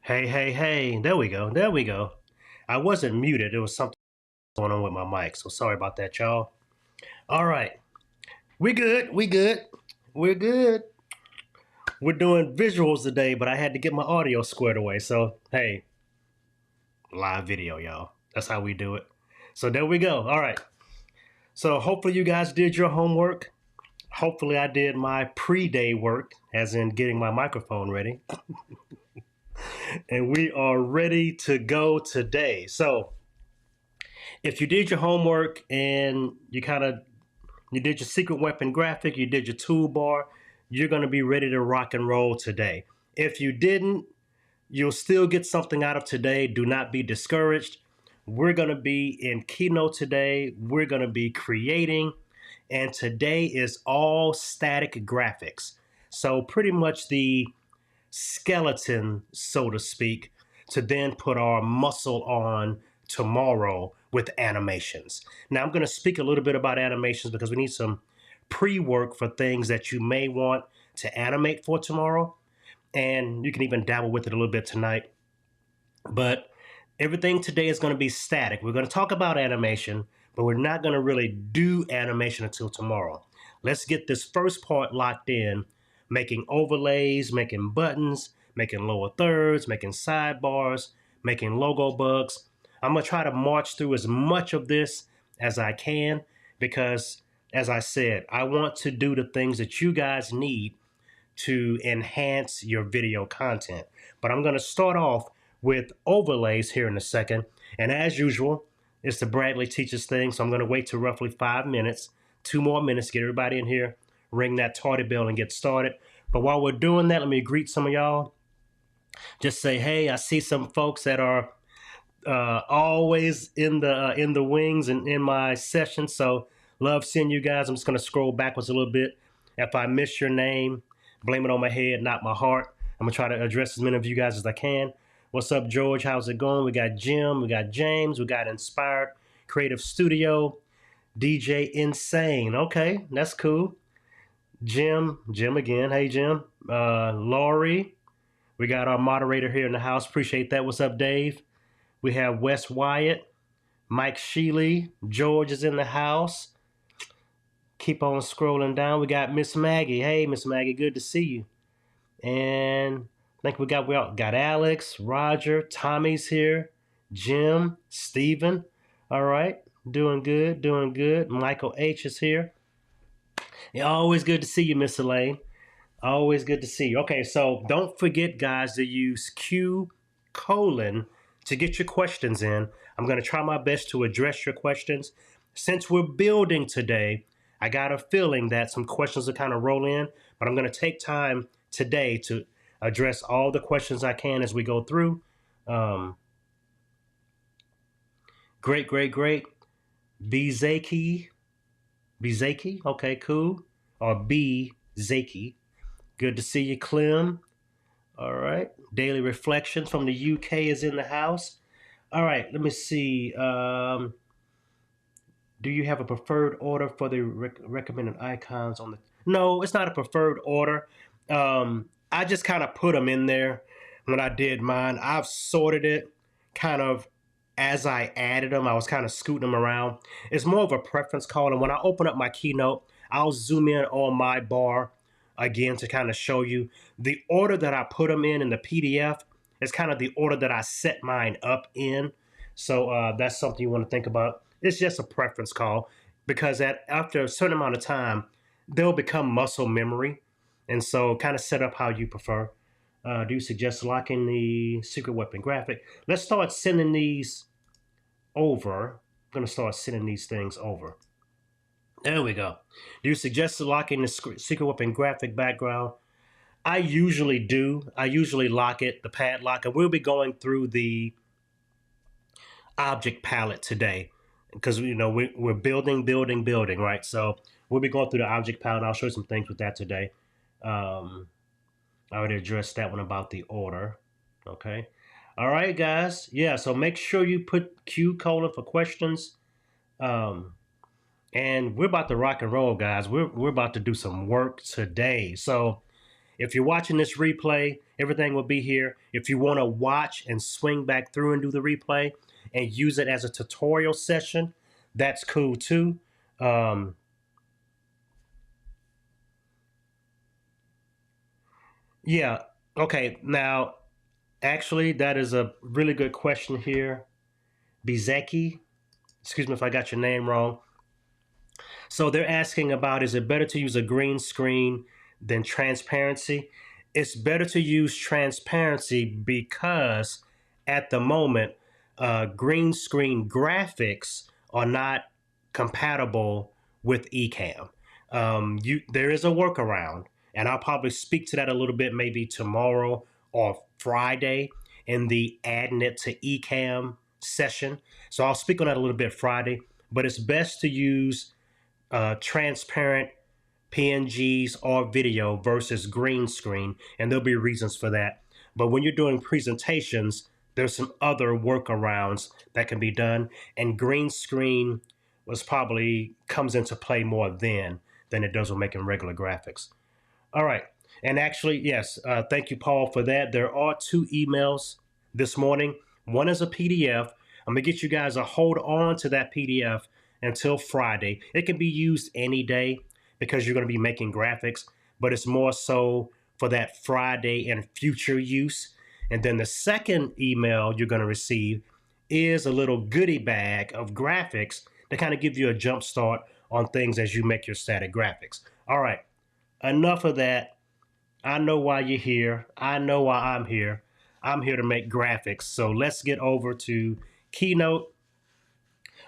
Hey, hey, hey. There we go. There we go. I wasn't muted. There was something going on with my mic. So sorry about that, y'all. All right. We good. We good. We're good. We're doing visuals today, but I had to get my audio squared away. So, hey, live video, y'all. That's how we do it. So there we go. All right. So hopefully you guys did your homework. Hopefully I did my pre-day work, as in getting my microphone ready. And we are ready to go today. So if you did your homework and you did your secret weapon graphic, you did your toolbar, you're going to be ready to rock and roll today. If you didn't, you'll still get something out of today. Do not be discouraged. We're going to be in Keynote today. We're going to be creating, and today is all static graphics. So pretty much the skeleton, so to speak, to then put our muscle on tomorrow with animations. Now, I'm going to speak a little bit about animations because we need some pre-work for things that you may want to animate for tomorrow. And you can even dabble with it a little bit tonight. But everything today is going to be static. We're going to talk about animation, but we're not going to really do animation until tomorrow. Let's get this first part locked in, making overlays, making buttons, making lower thirds, making sidebars, making logo bugs. I'm going to try to march through as much of this as I can because, as I said, I want to do the things that you guys need to enhance your video content. But I'm going to start off with overlays here in a second. And as usual, it's the Bradley Teaches thing. So I'm going to wait till roughly 5 minutes, 2 more minutes, get everybody in here, ring that tardy bell and get started. But while we're doing that, let me greet some of y'all. Just say, hey, I see some folks that are always in the wings and in my session. So love seeing you guys. I'm just going to scroll backwards a little bit. If I miss your name, blame it on my head, not my heart. I'm going to try to address as many of you guys as I can. What's up, George? How's it going? We got Jim. We got James. We got Inspired Creative Studio. DJ Insane. Okay, that's cool. Jim again. Hey, Jim. Laurie. We got our moderator here in the house. Appreciate that. What's up, Dave? We have Wes Wyatt. Mike Sheely. George is in the house. Keep on scrolling down. We got Miss Maggie. Hey, Miss Maggie, good to see you. And I think we got Alex, Roger, Tommy's here, Jim, Steven. All right, doing good, doing good. Michael H is here. Yeah, always good to see you, Miss Elaine. Always good to see you. Okay, so don't forget, guys, to use Q colon to get your questions in. I'm going to try my best to address your questions. Since we're building today, I got a feeling that some questions will kind of roll in, but I'm going to take time today to address all the questions I can as we go through. Great. Bizaki. Okay, cool. Or B Zaki. Good to see you, Clem. All right. Daily Reflections from the UK is in the house. All right. Let me see. Do you have a preferred order for the recommended icons on the? No, it's not a preferred order. I just kind of put them in there when I did mine. I've sorted it kind of as I added them. I was kind of scooting them around. It's more of a preference call. And when I open up my Keynote, I'll zoom in on my bar again to kind of show you the order that I put them in the PDF is kind of the order that I set mine up in. So that's something you want to think about. It's just a preference call because after a certain amount of time, they'll become muscle memory. And so kind of set up how you prefer. Do you suggest locking the secret weapon graphic? Let's start sending these over. I'm going to start sending these things over. There we go. Do you suggest locking the secret weapon graphic background? I usually do. I usually lock it, the padlock, and we'll be going through the object palette today because we're building, right? So we'll be going through the object palette. I'll show you some things with that today. I already addressed that one about the order. Okay. All right, guys. Yeah, so make sure you put Q colon for questions. And we're about to rock and roll, guys. We're about to do some work today. So if you're watching this replay, everything will be here. If you want to watch and swing back through and do the replay and use it as a tutorial session, that's cool too. Yeah. Okay. Now, actually, that is a really good question here. Bizeki, excuse me if I got your name wrong. So they're asking about, is it better to use a green screen than transparency? It's better to use transparency because at the moment, green screen graphics are not compatible with Ecamm. There is a workaround, and I'll probably speak to that a little bit maybe tomorrow or Friday in the adding it to Ecamm session. So I'll speak on that a little bit Friday, but it's best to use transparent PNGs or video versus green screen, and there'll be reasons for that. But when you're doing presentations, there's some other workarounds that can be done, and green screen probably comes into play more then than it does with making regular graphics. All right. And actually, yes, thank you, Paul, for that. There are 2 emails this morning. One is a PDF. I'm going to get you guys to hold on to that PDF until Friday. It can be used any day because you're going to be making graphics, but it's more so for that Friday and future use. And then the second email you're going to receive is a little goodie bag of graphics to kind of give you a jump start on things as you make your static graphics. All right. Enough of that. I know why you're here. I know why I'm here. I'm here to make graphics. So let's get over to Keynote.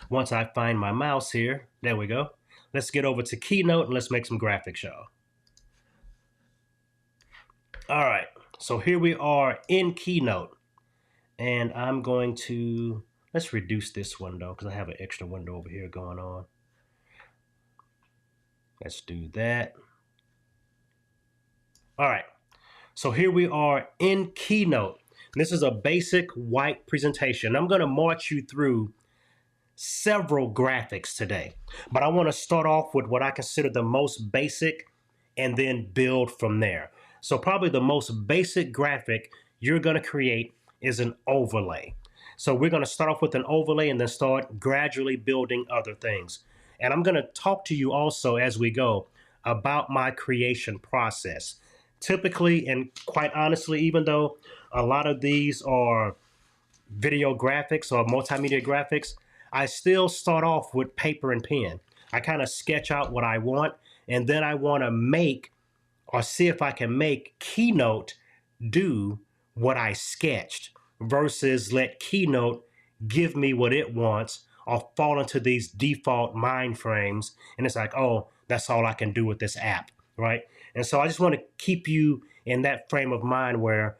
Once I find my mouse here, there we go. Let's get over to Keynote and let's make some graphics, y'all. All right, so here we are in Keynote. And I'm going to, let's reduce this window because I have an extra window over here going on. Let's do that. All right, so here we are in Keynote. This is a basic white presentation. I'm going to march you through several graphics today, but I want to start off with what I consider the most basic and then build from there. So probably the most basic graphic you're going to create is an overlay. So we're going to start off with an overlay and then start gradually building other things. And I'm going to talk to you also as we go about my creation process. Typically, and quite honestly, even though a lot of these are video graphics or multimedia graphics, I still start off with paper and pen. I kind of sketch out what I want, and then I want to make or see if I can make Keynote do what I sketched versus let Keynote give me what it wants or fall into these default mind frames. And it's like, oh, that's all I can do with this app, right? And so I just want to keep you in that frame of mind where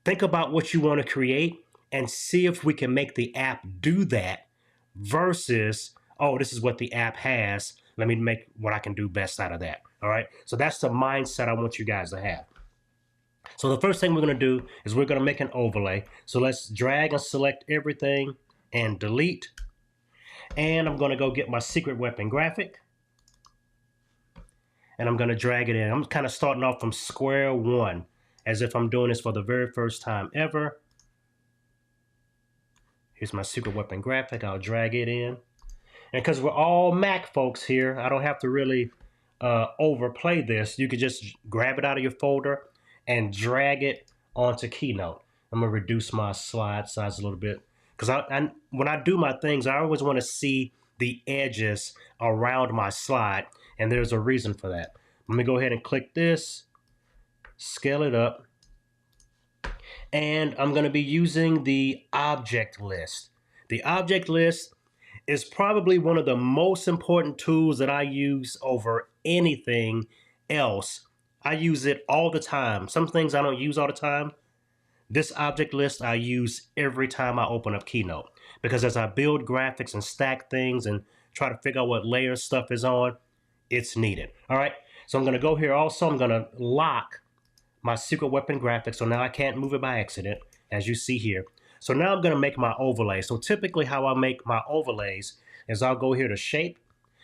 think about what you want to create and see if we can make the app do that versus, oh, this is what the app has. Let me make what I can do best out of that. All right. So that's the mindset I want you guys to have. So the first thing we're going to do is we're going to make an overlay. So let's drag and select everything and delete. And I'm going to go get my secret weapon graphic. And I'm going to drag it in. I'm kind of starting off from square one as if I'm doing this for the very first time ever. Here's my secret weapon graphic. I'll drag it in. And because we're all Mac folks here, I don't have to really overplay this. You could just grab it out of your folder and drag it onto Keynote. I'm going to reduce my slide size a little bit. Because when I do my things, I always want to see the edges around my slide. And there's a reason for that. Let me go ahead and click this, scale it up. And I'm going to be using the object list. The object list is probably one of the most important tools that I use over anything else. I use it all the time. Some things I don't use all the time. This object list I use every time I open up Keynote. Because as I build graphics and stack things and try to figure out what layer stuff is on, it's needed. All right, so I'm going to go here also. I'm going to lock my secret weapon graphic, so now I can't move it by accident, as you see here. So now I'm going to make my overlay. So typically how I make my overlays is I'll go here to shape,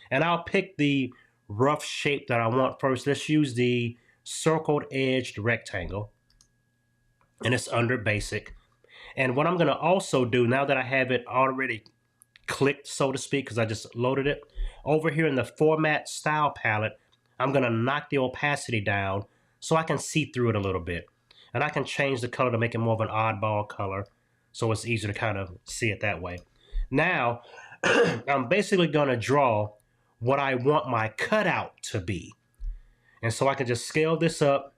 and I'll pick the rough shape that I want first. Let's use the circled edged rectangle, and it's under basic. And what I'm going to also do, now that I have it already clicked, so to speak, because I just loaded it, over here in the format style palette, I'm going to knock the opacity down so I can see through it a little bit. And I can change the color to make it more of an oddball color, so it's easier to kind of see it that way. Now, I'm basically going to draw what I want my cutout to be. And so I can just scale this up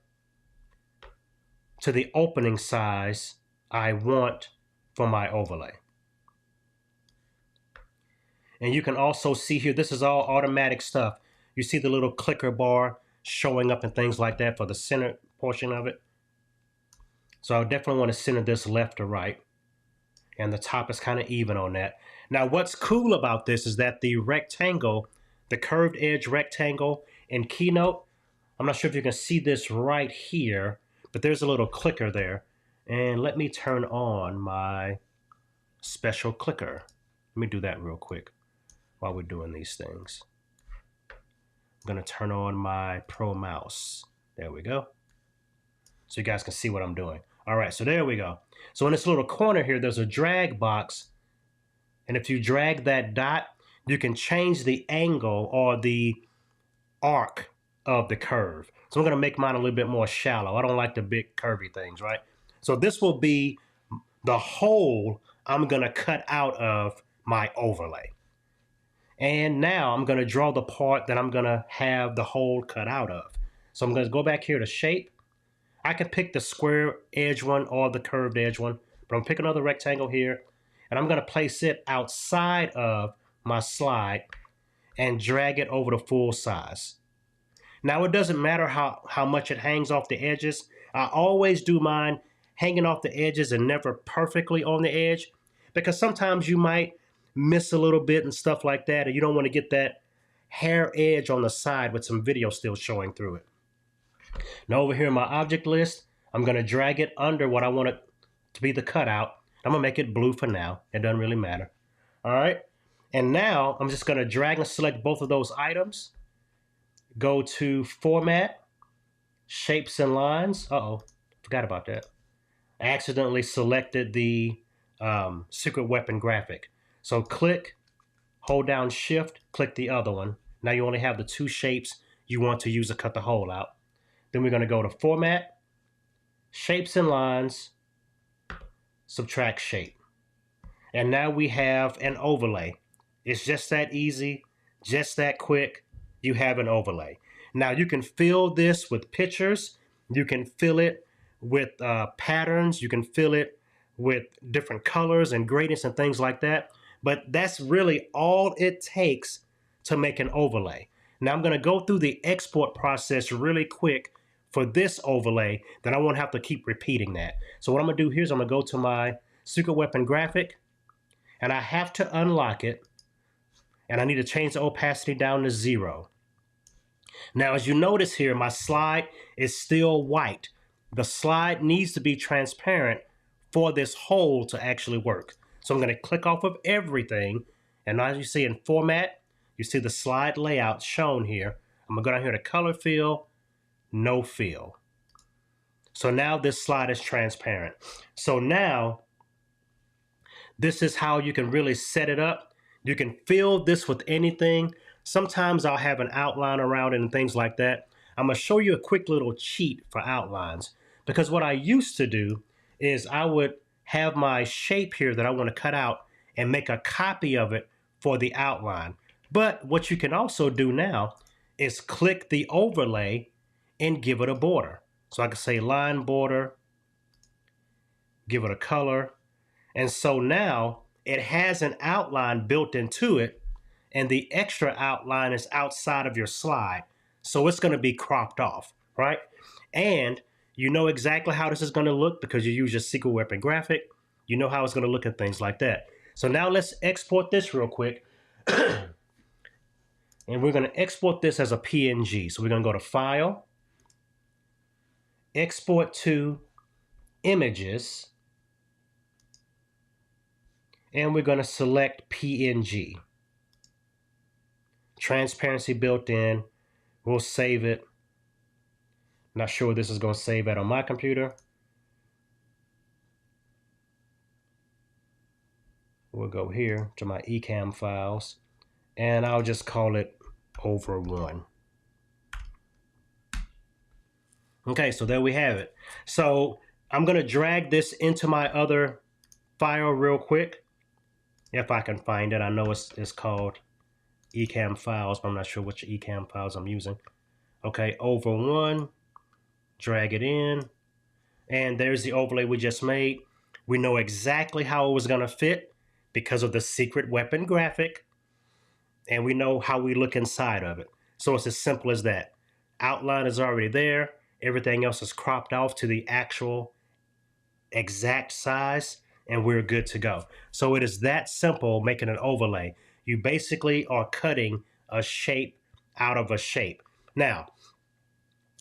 to the opening size I want for my overlay. And you can also see here, this is all automatic stuff. You see the little clicker bar showing up and things like that for the center portion of it. So I definitely want to center this left to right. And the top is kind of even on that. Now, what's cool about this is that the rectangle, the curved edge rectangle in Keynote, I'm not sure if you can see this right here, but there's a little clicker there. And let me turn on my special clicker. Let me do that real quick while we're doing these things. I'm going to turn on my Pro Mouse. There we go. So you guys can see what I'm doing. All right, so there we go. So in this little corner here, there's a drag box. And if you drag that dot, you can change the angle or the arc of the curve. So I'm going to make mine a little bit more shallow. I don't like the big curvy things, right? So this will be the hole I'm going to cut out of my overlay. And now I'm going to draw the part that I'm going to have the hole cut out of. So I'm going to go back here to shape. I can pick the square edge one or the curved edge one, but I'm picking another rectangle here, and I'm going to place it outside of my slide and drag it over to full size. Now, it doesn't matter how much it hangs off the edges. I always do mine hanging off the edges and never perfectly on the edge, because sometimes you might miss a little bit and stuff like that, and you don't want to get that hair edge on the side with some video still showing through it. Now over here in my object list, I'm going to drag it under what I want it to be the cutout. I'm going to make it blue for now. It doesn't really matter. All right. And now I'm just going to drag and select both of those items. Go to Format, Shapes and Lines. Uh-oh, forgot about that. I accidentally selected the secret weapon graphic. So click, hold down Shift, click the other one. Now you only have the two shapes you want to use to cut the hole out. Then we're going to go to Format, Shapes and Lines, Subtract Shape. And now we have an overlay. It's just that easy, just that quick. You have an overlay. Now you can fill this with pictures. You can fill it with patterns. You can fill it with different colors and gradients and things like that. But that's really all it takes to make an overlay. Now I'm going to go through the export process really quick for this overlay, then I won't have to keep repeating that. So what I'm going to do here is I'm going to go to my secret weapon graphic, and I have to unlock it, and I need to change the opacity down to 0. Now, as you notice here, my slide is still white. The slide needs to be transparent for this hole to actually work. So I'm going to click off of everything, and now as you see in Format, you see the slide layout shown here. I'm going to go down here to Color Fill, No Fill. So now this slide is transparent. So now this is how you can really set it up. You can fill this with anything. Sometimes I'll have an outline around it and things like that. I'm going to show you a quick little cheat for outlines, because what I used to do is I would have my shape here that I want to cut out and make a copy of it for the outline. But what you can also do now is click the overlay and give it a border. So I can say line border, give it a color. And so now it has an outline built into it, and the extra outline is outside of your slide. So it's going to be cropped off, right? And you know exactly how this is going to look because you use your secret weapon graphic. You know how it's going to look at things like that. So now let's export this real quick. And we're going to export this as a PNG. So we're going to go to File, Export to Images, and we're going to select PNG. Transparency built in. We'll save it. Not sure this is going to save it on my computer. We'll go here to my Ecamm files, and I'll just call it over 1. Okay, so there we have it. So I'm going to drag this into my other file real quick, if I can find it. I know it's called Ecamm files, but I'm not sure which Ecamm files I'm using. Okay, over 1, drag it in, and there's the overlay we just made. We know exactly how it was going to fit because of the secret weapon graphic, and we know how we look inside of it. So it's as simple as that. Outline is already there. Everything else is cropped off to the actual exact size, and we're good to go. So it is that simple, making an overlay. You basically are cutting a shape out of a shape. Now,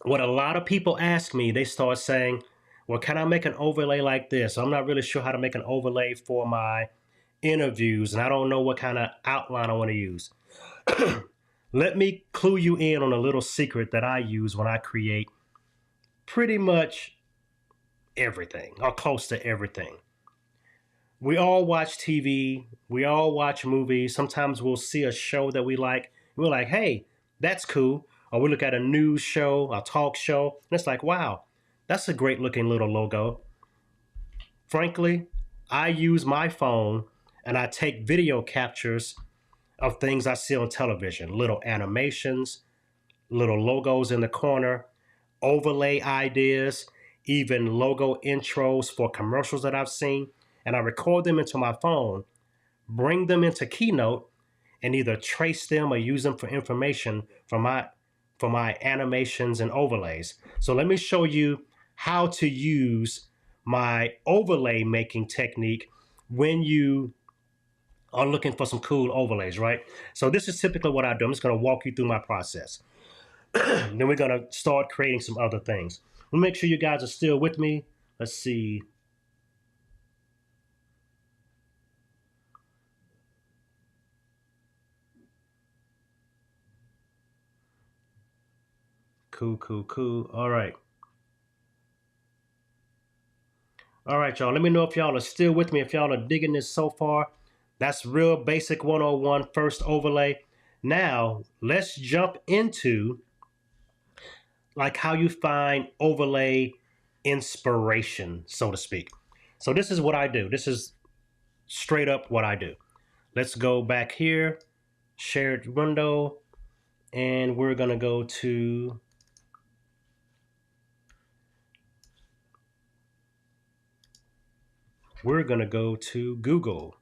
what a lot of people ask me, they start saying, well, can I make an overlay like this? I'm not really sure how to make an overlay for my interviews, and I don't know what kind of outline I want to use. Let me clue you in on a little secret that I use when I create pretty much everything, or close to everything. We all watch TV, we all watch movies. Sometimes we'll see a show that we like, and we're like, hey, that's cool. Or we look at a news show, a talk show, and it's like, wow, that's a great looking little logo. Frankly, I use my phone and I take video captures of things I see on television, little animations, little logos in the corner, overlay ideas, even logo intros for commercials that I've seen, and I record them into my phone, bring them into Keynote, and either trace them or use them for information for my animations and overlays. So let me show you how to use my overlay making technique when you are looking for some cool overlays, right? So this is typically what I do. I'm just going to walk you through my process. Then we're going to start creating some other things. We'll make sure you guys are still with me. Let's see. Cool. All right. All right, y'all. Let me know if y'all are still with me, if y'all are digging this so far. That's real basic 101 first overlay. Now, let's jump into like how you find overlay inspiration, so to speak. So this is what I do. This is straight up what I do. Let's go back here, shared window, and we're going to go to Google.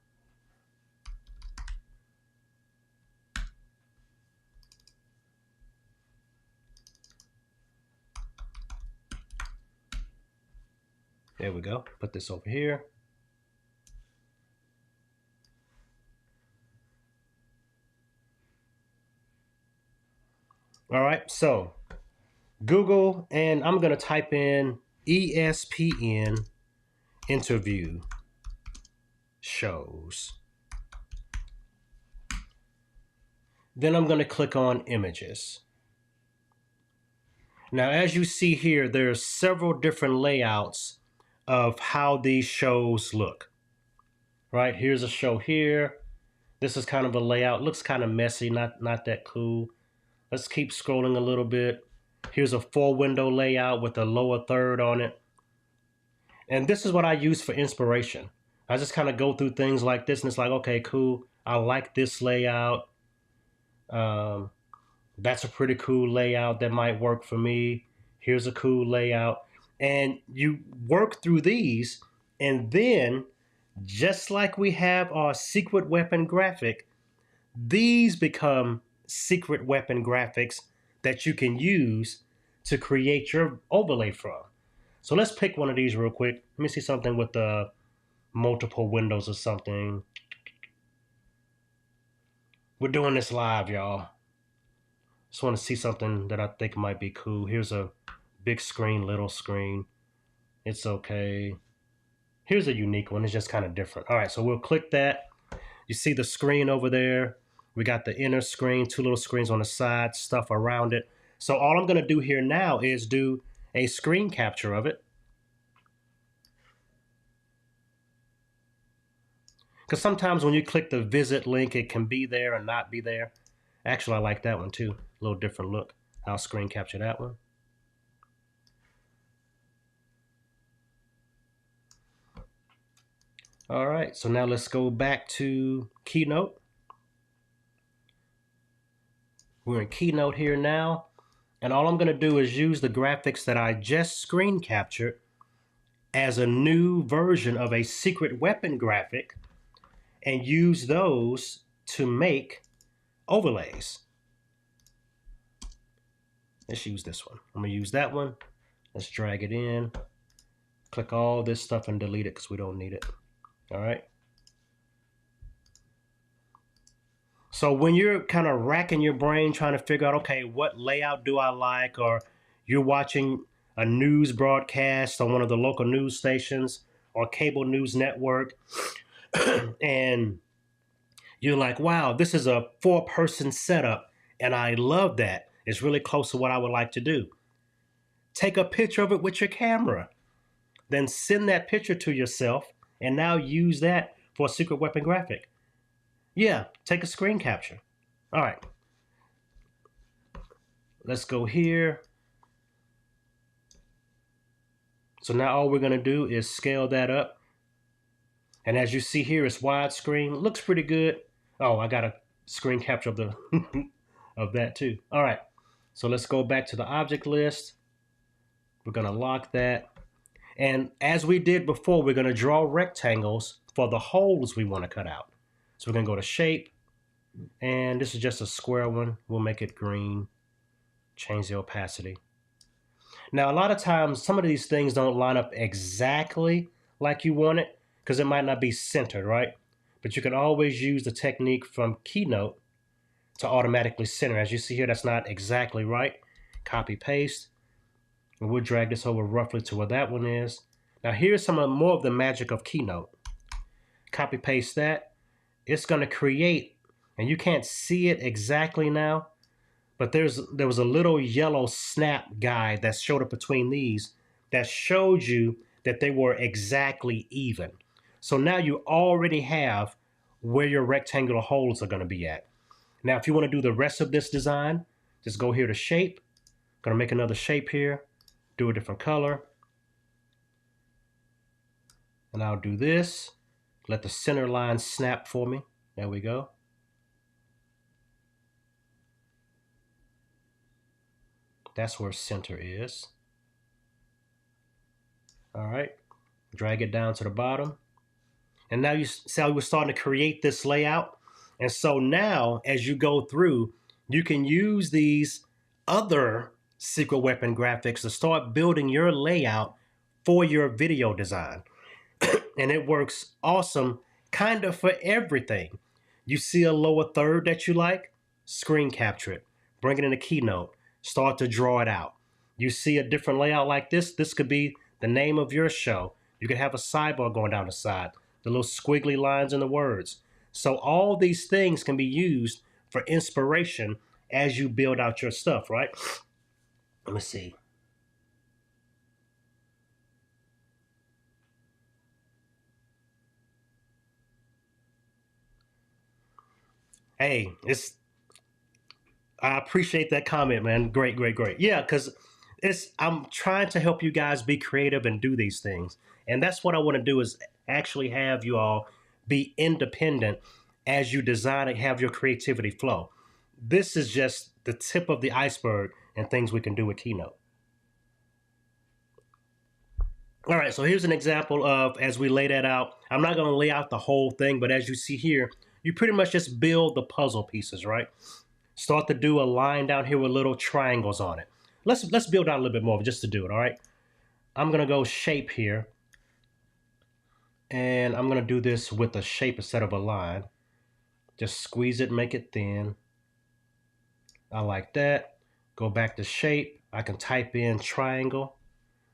There we go. Put this over here. All right, so Google, and I'm going to type in ESPN interview shows. Then I'm going to click on images. Now, as you see here, there's several different layouts of how these shows look. Right, here's a show here. This is kind of a layout. Looks kind of messy, not that cool. Let's keep scrolling a little bit. Here's a 4-window layout with a lower third on it. And this is what I use for inspiration. I just kind of go through things like this, and it's like, okay, cool. I like this layout. That's a pretty cool layout that might work for me. Here's a cool layout. And you work through these, and then just like we have our secret weapon graphic, these become secret weapon graphics that you can use to create your overlay from. So let's pick one of these real quick. Let me see something with the multiple windows or something. We're doing this live, y'all. Just want to see something that I think might be cool. Here's a big screen, little screen. It's okay. Here's a unique one. It's just kind of different. All right, so we'll click that. You see the screen over there. We got the inner screen, 2 little screens on the side, stuff around it. So all I'm going to do here now is do a screen capture of it. Because sometimes when you click the visit link, it can be there and not be there. Actually, I like that one too. A little different look. I'll screen capture that one. All right, so now let's go back to Keynote. We're in Keynote here now, and all I'm going to do is use the graphics that I just screen captured as a new version of a secret weapon graphic and use those to make overlays. Let's use this one. I'm going to use that one. Let's drag it in. Click all this stuff and delete it because we don't need it. All right. So when you're kind of racking your brain trying to figure out, okay, what layout do I like? Or you're watching a news broadcast on one of the local news stations or cable news network, and you're like, wow, this is a 4-person setup, and I love that. It's really close to what I would like to do. Take a picture of it with your camera. Then send that picture to yourself, and now use that for a secret weapon graphic. Yeah, take a screen capture. All right. Let's go here. So now all we're going to do is scale that up. And as you see here, it's widescreen. Looks pretty good. Oh, I got a screen capture of the of that too. All right. So let's go back to the object list. We're going to lock that. And as we did before, we're going to draw rectangles for the holes we want to cut out. So we're going to go to shape. And this is just a square one. We'll make it green. Change the opacity. Now, a lot of times, some of these things don't line up exactly like you want it because it might not be centered, right? But you can always use the technique from Keynote to automatically center. As you see here, that's not exactly right. Copy, paste. And we'll drag this over roughly to where that one is. Now, here's some more of the magic of Keynote. Copy, paste that. It's going to create, and you can't see it exactly now, but there was a little yellow snap guide that showed up between these that showed you that they were exactly even. So now you already have where your rectangular holes are going to be at. Now, if you want to do the rest of this design, just go here to shape. Going to make another shape here, do a different color. And I'll do this. Let the center line snap for me. There we go. That's where center is. All right, drag it down to the bottom. And now you see how we're starting to create this layout. And so now as you go through, you can use these other secret weapon graphics to start building your layout for your video design. And it works awesome kind of for everything. You see a lower third that you like, screen capture it, bring it in a Keynote, start to draw it out. You see a different layout like this could be the name of your show. You could have a sidebar going down the side, the little squiggly lines in the words. So all these things can be used for inspiration as you build out your stuff, right? Let me see. Hey, I appreciate that comment, man. Great, great, great. Yeah, because I'm trying to help you guys be creative and do these things. And that's what I want to do is actually have you all be independent as you design and have your creativity flow. This is just the tip of the iceberg and things we can do with Keynote. All right, so here's an example of as we lay that out. I'm not going to lay out the whole thing, but as you see here, you pretty much just build the puzzle pieces, right? Start to do a line down here with little triangles on it. Let's build out a little bit more just to do it, all right? I'm going to go shape here. And I'm going to do this with a shape instead of a line. Just squeeze it, make it thin. I like that. Go back to shape. I can type in triangle.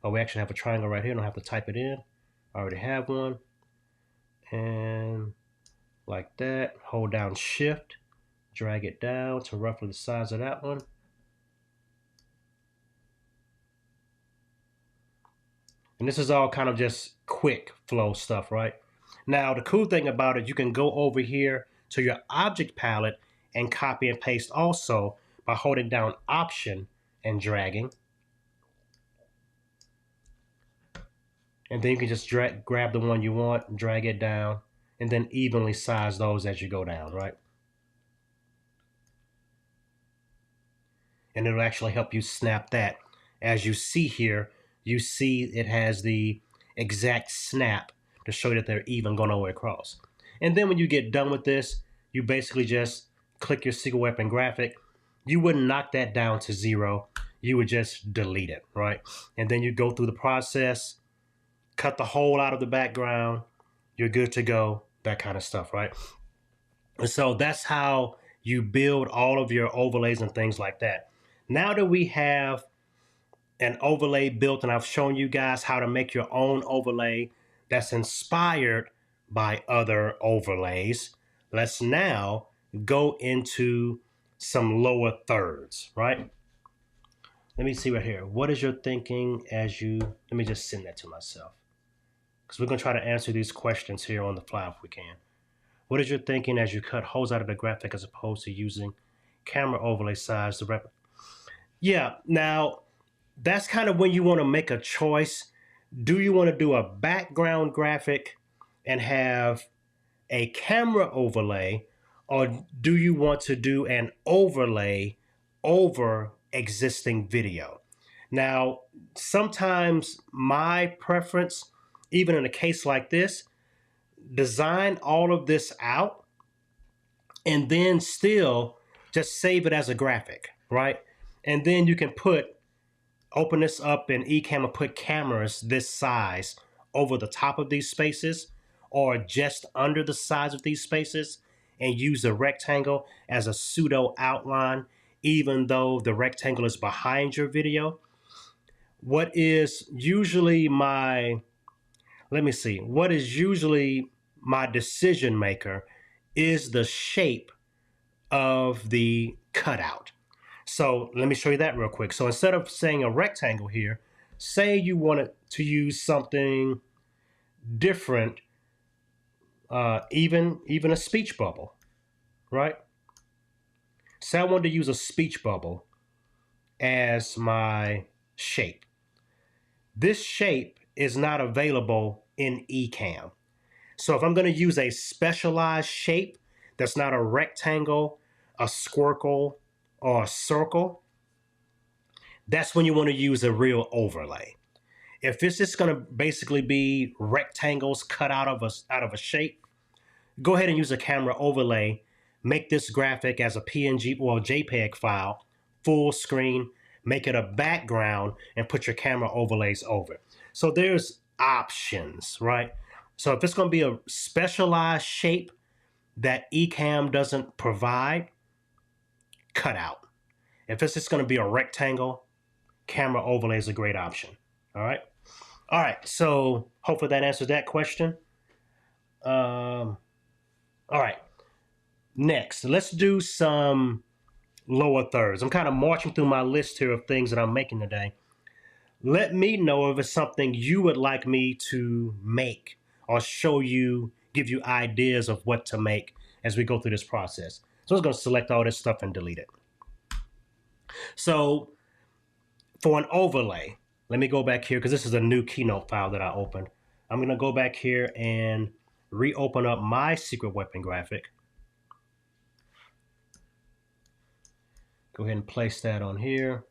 Oh, we actually have a triangle right here. I don't have to type it in. I already have one. And like that. Hold down shift. Drag it down to roughly the size of that one. And this is all kind of just quick flow stuff, right? Now, the cool thing about it, you can go over here to your object palette and copy and paste also by holding down Option and dragging. And then you can just grab the one you want, drag it down, and then evenly size those as you go down, right? And it'll actually help you snap that. As you see here, you see it has the exact snap to show you that they're even going all the way across. And then when you get done with this, you basically just click your secret weapon graphic. You wouldn't knock that down to 0. You would just delete it, right? And then you go through the process, cut the hole out of the background, you're good to go, that kind of stuff, right? And so that's how you build all of your overlays and things like that. Now that we have an overlay built and I've shown you guys how to make your own overlay that's inspired by other overlays, let's now go into some lower thirds, right? Let me see right here. What is your thinking as you, let me just send that to myself, because we're going to try to answer these questions here on the fly if we can. What is your thinking as you cut holes out of the graphic as opposed to using camera overlay size to Yeah, now that's kind of when you want to make a choice. Do you want to do a background graphic and have a camera overlay, or do you want to do an overlay over existing video? Now, sometimes my preference, even in a case like this, design all of this out and then still just save it as a graphic, right? And then you can open this up in Ecamm and put cameras this size over the top of these spaces or just under the size of these spaces and use a rectangle as a pseudo outline, even though the rectangle is behind your video. What is usually my decision maker is the shape of the cutout. So let me show you that real quick. So instead of saying a rectangle here, say you wanted to use something different, even a speech bubble, right? Say I wanted to use a speech bubble as my shape. This shape is not available in Ecamm. So if I'm going to use a specialized shape that's not a rectangle, a squircle, or a circle, that's when you want to use a real overlay. If it's just going to basically be rectangles cut out of a shape, go ahead and use a camera overlay. Make this graphic as a PNG or JPEG file, full screen, make it a background, and put your camera overlays over. So there's options, right? So if it's going to be a specialized shape that Ecamm doesn't provide, cut out. If it's just going to be a rectangle, camera overlay is a great option. All right. All right. So hopefully that answers that question. All right. Next, let's do some lower thirds. I'm kind of marching through my list here of things that I'm making today. Let me know if it's something you would like me to make or show you, give you ideas of what to make as we go through this process. So I'm just going to select all this stuff and delete it. So for an overlay, let me go back here because this is a new Keynote file that I opened. I'm going to go back here and reopen up my secret weapon graphic. Go ahead and place that on here.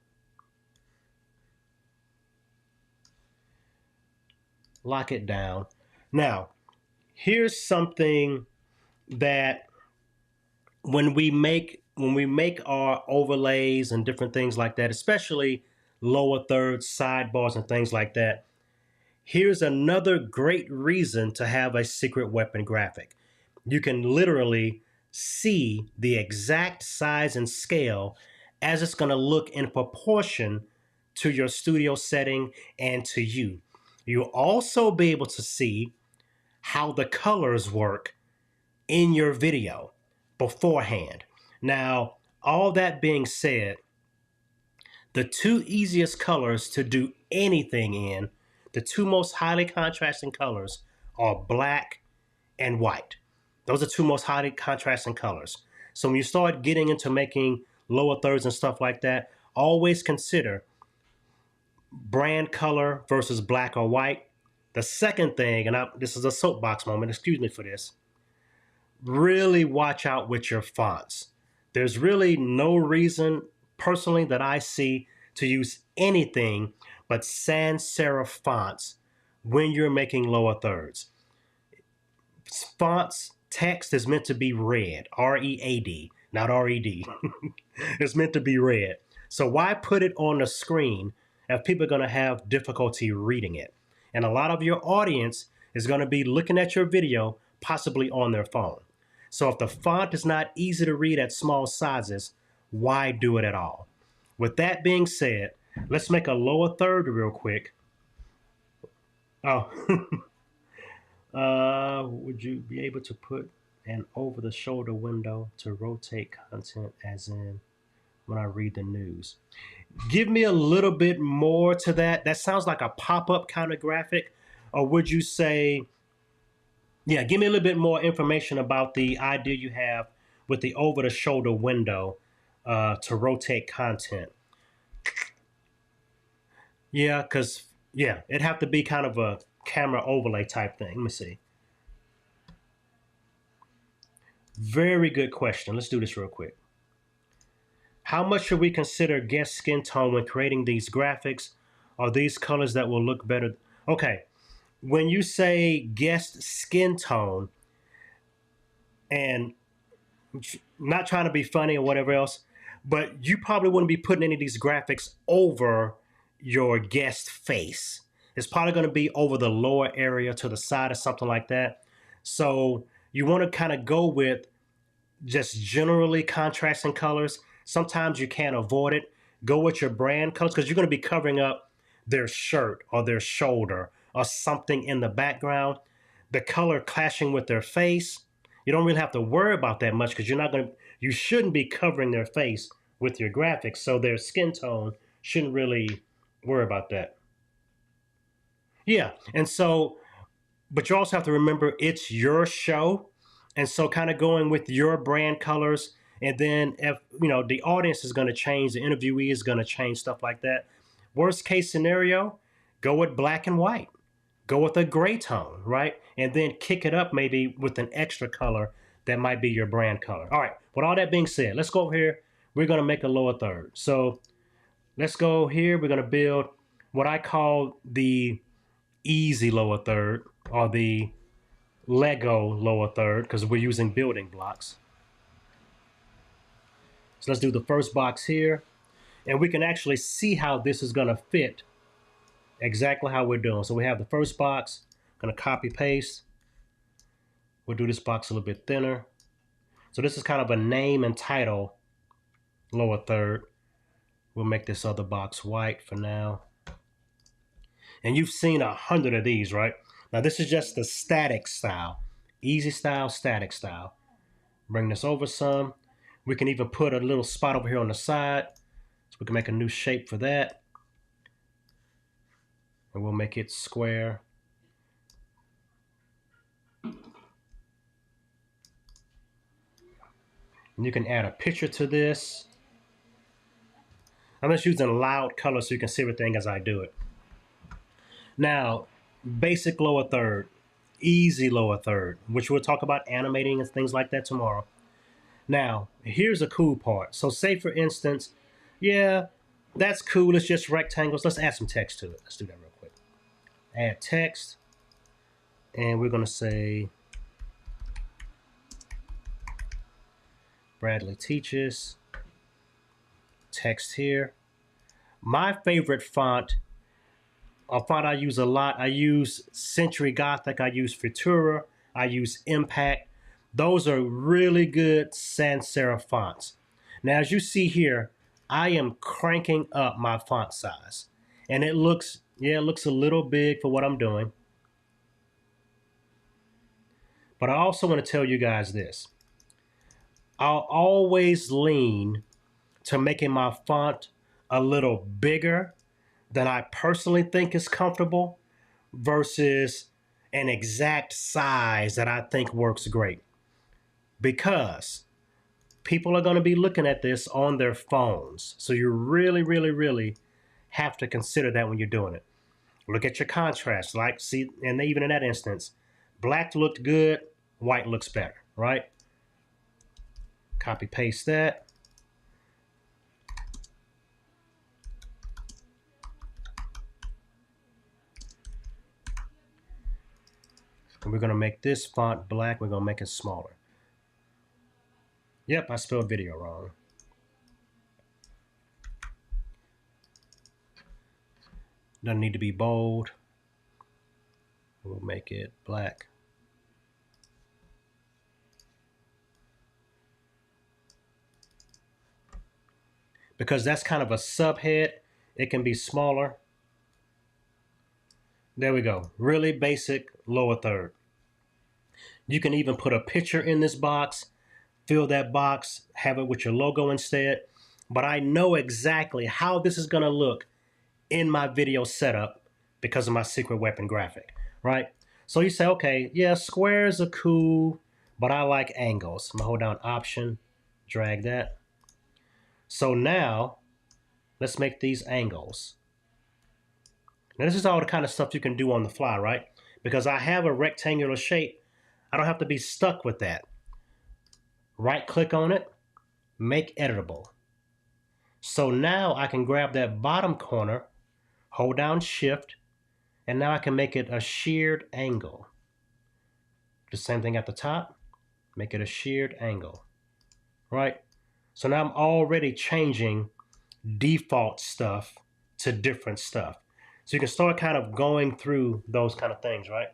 Lock it down. Now, here's something that when we make our overlays and different things like that, especially lower thirds, sidebars, and things like that, here's another great reason to have a secret weapon graphic. You can literally see the exact size and scale as it's going to look in proportion to your studio setting and to you. You'll also be able to see how the colors work in your video beforehand. Now, all that being said, the two easiest colors to do anything in the two most highly contrasting colors are black and white. Those are two most highly contrasting colors. So when you start getting into making lower thirds and stuff like that, always consider brand color versus black or white. The second thing, and this is a soapbox moment, excuse me for this, really watch out with your fonts. There's really no reason personally that I see to use anything but sans serif fonts when you're making lower thirds. Fonts, text is meant to be read, R-E-A-D, not R-E-D. It's meant to be read. So why put it on the screen if people are going to have difficulty reading it? And a lot of your audience is going to be looking at your video, possibly on their phone. So if the font is not easy to read at small sizes, why do it at all? With that being said, let's make a lower third real quick. Oh, would you be able to put an over-the-shoulder window to rotate content as in when I read the news? Give me a little bit more to that. That sounds like a pop-up kind of graphic. Or would you say, yeah, give me a little bit more information about the idea you have with the over-the-shoulder window to rotate content. Yeah, because, yeah, it'd have to be kind of a camera overlay type thing. Let me see. Very good question. Let's do this real quick. How much should we consider guest skin tone when creating these graphics? Are these colors that will look better? Okay, when you say guest skin tone, and not trying to be funny or whatever else, but you probably wouldn't be putting any of these graphics over your guest face. It's probably going to be over the lower area to the side or something like that. So you want to kind of go with just generally contrasting colors. Sometimes you can't avoid it. Go with your brand colors because you're going to be covering up their shirt or their shoulder or something in the background. The color clashing with their face, you don't really have to worry about that much because you shouldn't be covering their face with your graphics. So their skin tone shouldn't really worry about that. Yeah, and so, but you also have to remember it's your show. And so kind of going with your brand colors. And then if, the audience is going to change, the interviewee is going to change, stuff like that. Worst case scenario, go with black and white. Go with a gray tone, right? And then kick it up maybe with an extra color that might be your brand color. All right, with all that being said, let's go over here. We're going to make a lower third. So let's go here. We're going to build what I call the easy lower third or the Lego lower third because we're using building blocks. So let's do the first box here. And we can actually see how this is going to fit exactly how we're doing. So we have the first box. I'm going to copy paste. We'll do this box a little bit thinner. So this is kind of a name and title lower third. We'll make this other box white for now. And you've seen 100 of these, right? Now this is just the static style. Easy style, static style. Bring this over some. We can even put a little spot over here on the side. So we can make a new shape for that. And we'll make it square. And you can add a picture to this. I'm just using loud color so you can see everything as I do it. Now, basic lower third, easy lower third, which we'll talk about animating and things like that tomorrow. Now, here's a cool part. So say, for instance, yeah, that's cool. It's just rectangles. Let's add some text to it. Let's do that real quick. Add text. And we're going to say Bradley Teaches. Text here. My favorite font, a font I use a lot, I use Century Gothic, I use Futura, I use Impact. Those are really good sans serif fonts. Now, as you see here, I am cranking up my font size. And it looks a little big for what I'm doing. But I also want to tell you guys this. I'll always lean to making my font a little bigger than I personally think is comfortable. versus an exact size that I think works great, because people are going to be looking at this on their phones. So you really, really, really have to consider that when you're doing it. Look at your contrast. Like, see, and even in that instance, black looked good, white looks better, right? Copy paste that. And we're going to make this font black. We're going to make it smaller. Yep, I spelled video wrong. Doesn't need to be bold. We'll make it black. Because that's kind of a subhead, it can be smaller. There we go. Really basic lower third. You can even put a picture in this box, fill that box, have it with your logo instead. But I know exactly how this is going to look in my video setup because of my secret weapon graphic, right? So you say, okay, yeah, squares are cool, but I like angles. I'm gonna hold down Option, drag that. So now let's make these angles. Now this is all the kind of stuff you can do on the fly, right? Because I have a rectangular shape, I don't have to be stuck with that. Right click on it, make editable. So now I can grab that bottom corner, hold down Shift, and now I can make it a sheared angle. The same thing at the top, make it a sheared angle, right? So now I'm already changing default stuff to different stuff. So you can start kind of going through those kind of things, right?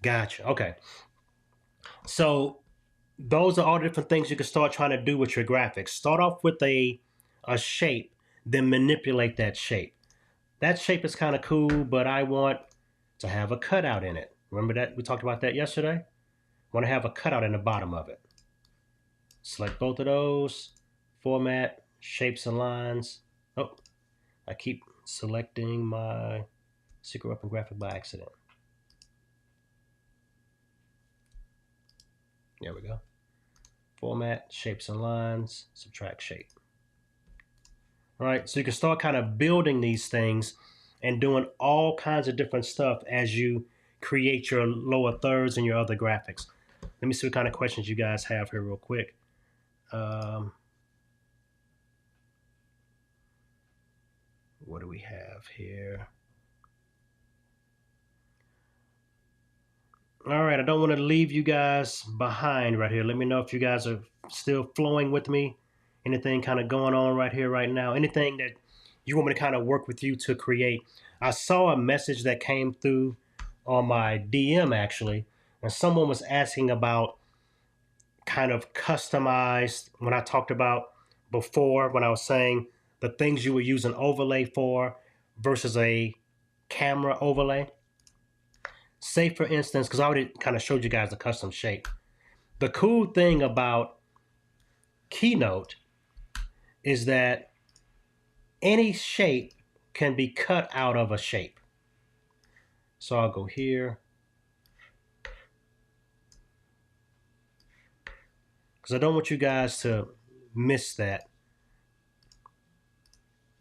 Gotcha, okay. So those are all the different things you can start trying to do with your graphics. Start off with a shape, then manipulate that shape. That shape is kind of cool, but I want to have a cutout in it. Remember that? We talked about that yesterday? I want to have a cutout in the bottom of it. Select both of those, format, shapes and lines. Oh, I keep selecting my secret weapon graphic by accident. There we go. Format, shapes and lines, subtract shape. All right, so you can start kind of building these things and doing all kinds of different stuff as you create your lower thirds and your other graphics. Let me see what kind of questions you guys have here real quick. What do we have here? All right, I don't want to leave you guys behind right here. Let me know if you guys are still flowing with me. Anything kind of going on right here, right now. Anything that you want me to kind of work with you to create. I saw a message that came through on my DM actually, and someone was asking about kind of customized, when I talked about before, when I was saying the things you would use an overlay for versus a camera overlay. Say for instance, because I already kind of showed you guys the custom shape. The cool thing about Keynote is that any shape can be cut out of a shape. So I'll go here, because I don't want you guys to miss that.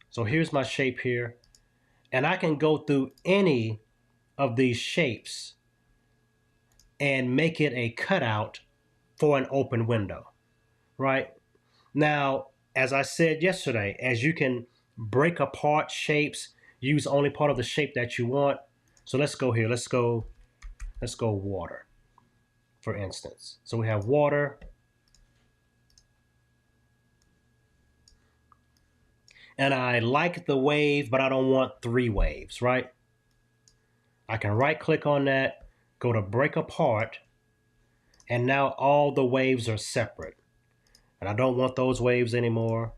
So here's my shape here, and I can go through any of these shapes and make it a cutout for an open window, right? Now, as I said yesterday, as you can break apart shapes, use only part of the shape that you want. So let's go here. Let's go water, for instance. So we have water. And I like the wave, but I don't want 3 waves, right? I can right click on that, go to break apart, and now all the waves are separate. And I don't want those waves anymore,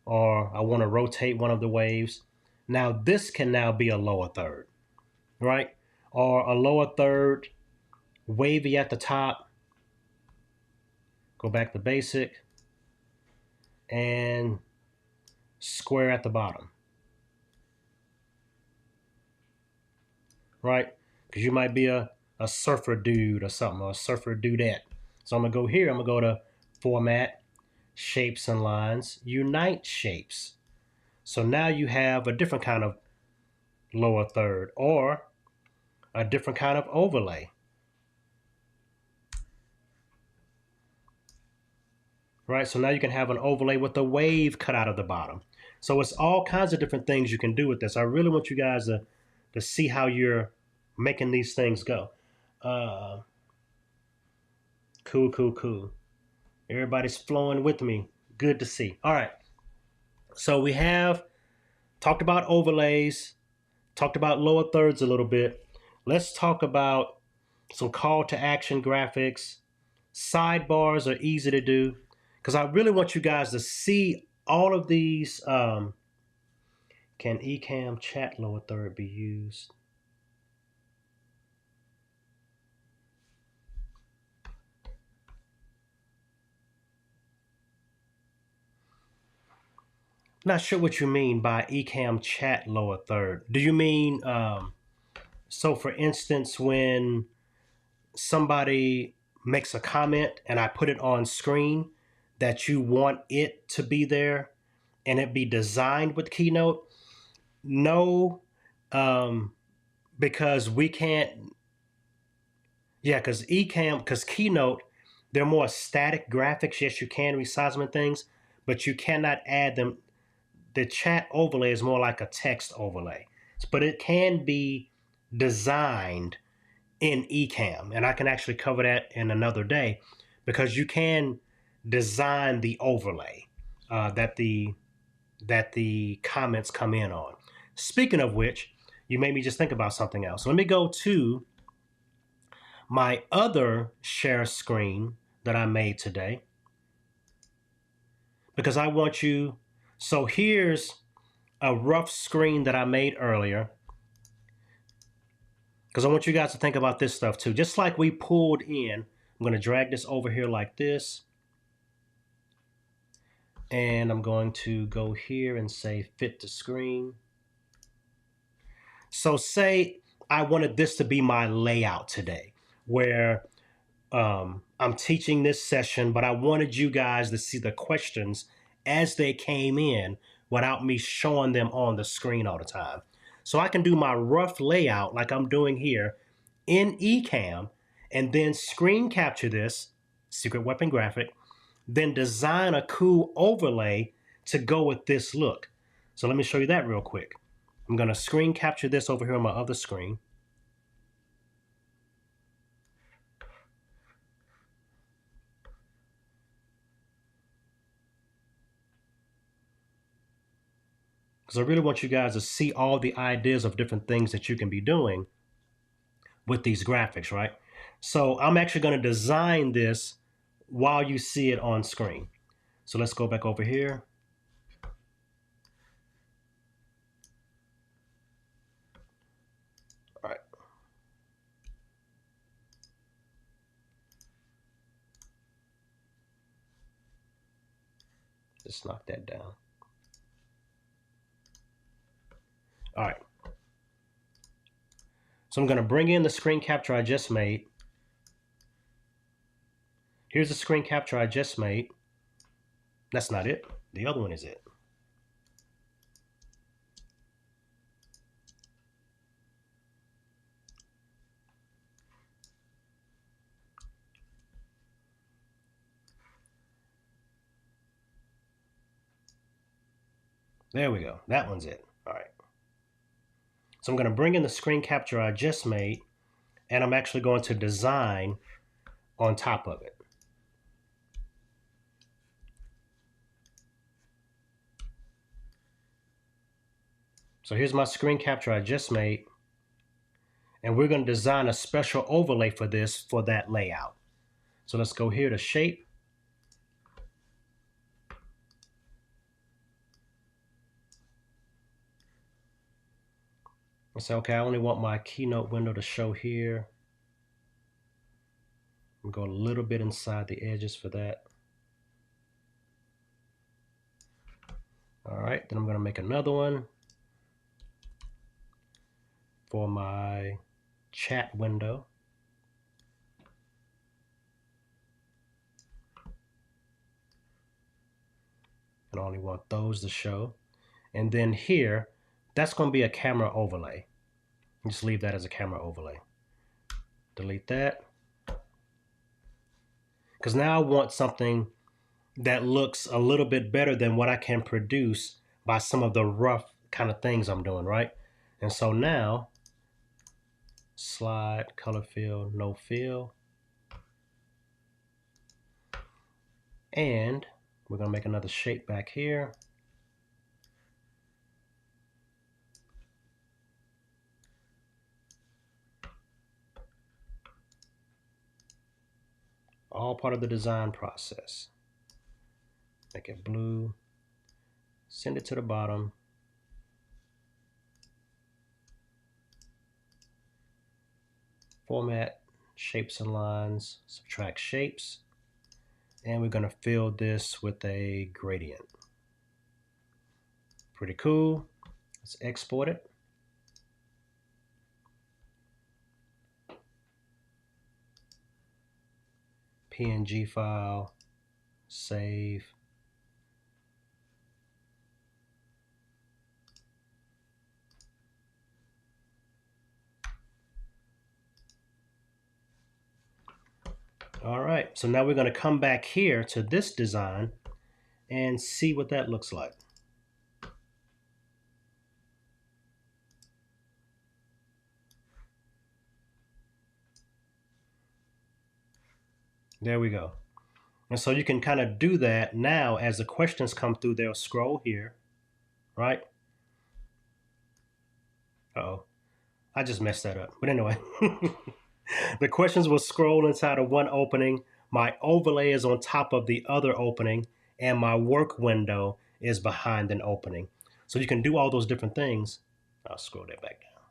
or I want to rotate one of the waves. Now this can now be a lower third, right? Or a lower third, wavy at the top. Go back to basic. and square at the bottom, right? Because you might be a surfer dude or something, or a surfer dudette. So I'm gonna go here, I'm gonna go to Format, Shapes and Lines, Unite Shapes. So now you have a different kind of lower third or a different kind of overlay, right? So now you can have an overlay with a wave cut out of the bottom. So it's all kinds of different things you can do with this. I really want you guys to see how you're making these things go. Cool. Everybody's flowing with me. Good to see. All right. So we have talked about overlays, talked about lower thirds a little bit. Let's talk about some call to action graphics. Sidebars are easy to do because I really want you guys to see all of these. Can Ecamm chat lower third be used? Not sure what you mean by Ecamm chat lower third. Do you mean, so for instance, when somebody makes a comment and I put it on screen, that you want it to be there and it be designed with Keynote? No, because we can't. Yeah, because Keynote, they're more static graphics. Yes, you can resize them and things, but you cannot add them. The chat overlay is more like a text overlay, but it can be designed in Ecamm, and I can actually cover that in another day, because you can design the overlay that the comments come in on. Speaking of which, you made me just think about something else. Let me go to my other share screen that I made today, because I want you. So here's a rough screen that I made earlier, because I want you guys to think about this stuff too. Just like we pulled in, I'm going to drag this over here like this. And I'm going to go here and say fit to screen. So say I wanted this to be my layout today, where I'm teaching this session, but I wanted you guys to see the questions as they came in without me showing them on the screen all the time. So I can do my rough layout like I'm doing here in Ecamm, and then screen capture this secret weapon graphic, then design a cool overlay to go with this look. So let me show you that real quick. I'm going to screen capture this over here on my other screen. Because I really want you guys to see all the ideas of different things that you can be doing with these graphics, right? So I'm actually going to design this while you see it on screen. So let's go back over here. All right. Just knock that down. All right. So I'm going to bring in the screen capture I just made. Here's the screen capture I just made. That's not it. The other one is it. There we go. That one's it. All right. So I'm going to bring in the screen capture I just made, and I'm actually going to design on top of it. So here's my screen capture I just made, and we're going to design a special overlay for this, for that layout. So let's go here to shape. And say, okay, I only want my Keynote window to show here. I'm going to go a little bit inside the edges for that. All right, then I'm going to make another one for my chat window. And I only want those to show. And then here, that's going to be a camera overlay. Just leave that as a camera overlay. Delete that. Because now I want something that looks a little bit better than what I can produce by some of the rough kind of things I'm doing, right? And so now, slide, color fill, no fill. And we're going to make another shape back here. All part of the design process. Make it blue. Send it to the bottom. Format, shapes and lines, subtract shapes. And we're going to fill this with a gradient. Pretty cool. Let's export it. PNG file, save. All right, so now we're going to come back here to this design and see what that looks like. There we go. And so you can kind of do that now as the questions come through. They'll scroll here, right? Uh-oh, I just messed that up. But anyway, the questions will scroll inside of one opening. My overlay is on top of the other opening, and my work window is behind an opening. So you can do all those different things. I'll scroll that back down.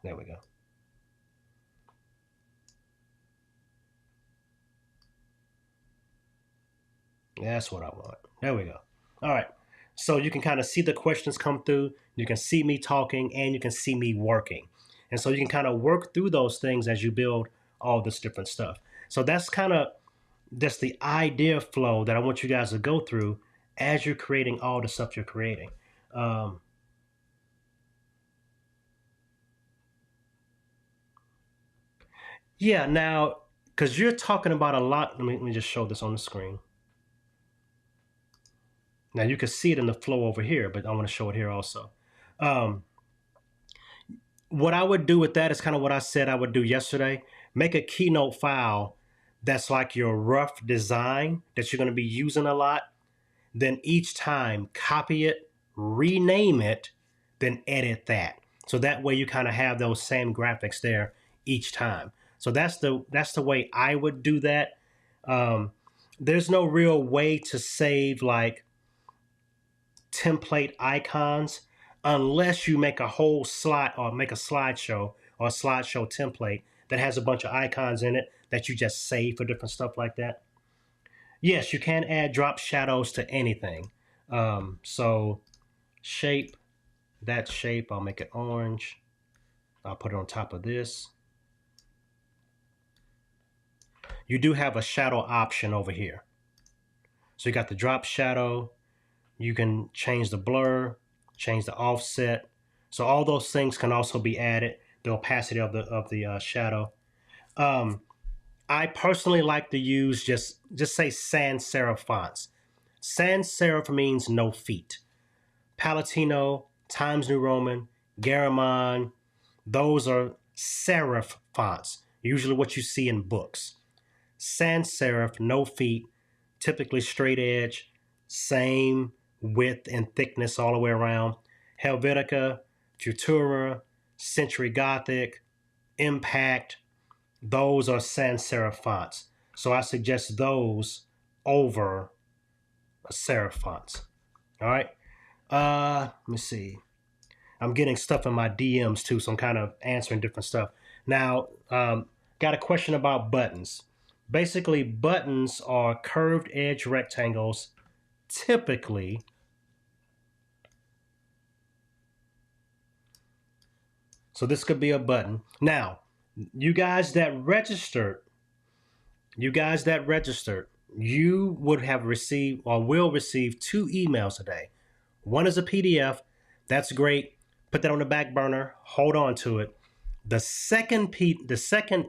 There we go. That's what I want. There we go. All right. So you can kind of see the questions come through. You can see me talking and you can see me working. And so you can kind of work through those things as you build all this different stuff. So that's kind of just the idea flow that I want you guys to go through as you're creating all the stuff you're creating. Yeah, now, because you're talking about a lot, let me just show this on the screen. Now you can see it in the flow over here, but I want to show it here also. What I would do with that is kind of what I said I would do yesterday. Make a Keynote file that's like your rough design that you're going to be using a lot. Then each time copy it, rename it, then edit that. So that way you kind of have those same graphics there each time. So that's the way I would do that. There's no real way to save like template icons unless you make a whole slide or make a slideshow or a slideshow template that has a bunch of icons in it that you just save for different stuff like that. Yes, you can add drop shadows to anything. So shape, that shape, I'll make it orange. I'll put it on top of this. You do have a shadow option over here. So you got the drop shadow. You can change the blur, change the offset. So all those things can also be added. The opacity of the shadow. I personally like to use just say sans serif fonts. Sans serif means no feet. Palatino, Times New Roman, Garamond, those are serif fonts, usually what you see in books. Sans serif, no feet, typically straight edge, same width and thickness all the way around. Helvetica, Futura, Century Gothic, Impact, those are sans serif fonts. So I suggest those over serif fonts. All right. Let me see. I'm getting stuff in my DMs too, so I'm kind of answering different stuff. Now, got a question about buttons. Basically, buttons are curved edge rectangles typically, so this could be a button. Now, you guys that registered, you would have received or will receive 2 emails today. One is a PDF. That's great. Put that on the back burner. Hold on to it. The second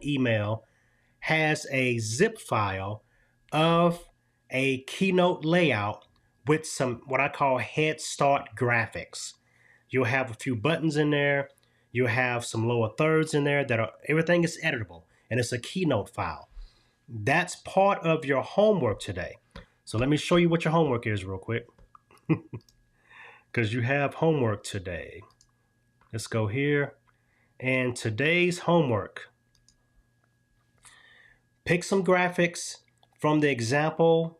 email has a zip file of a Keynote layout with some what I call head start graphics. You'll have a few buttons in there. You'll have some lower thirds in there that are everything is editable, and it's a Keynote file. That's part of your homework today. So let me show you what your homework is real quick. Because you have homework today. Let's go here. And today's homework, pick some graphics from the example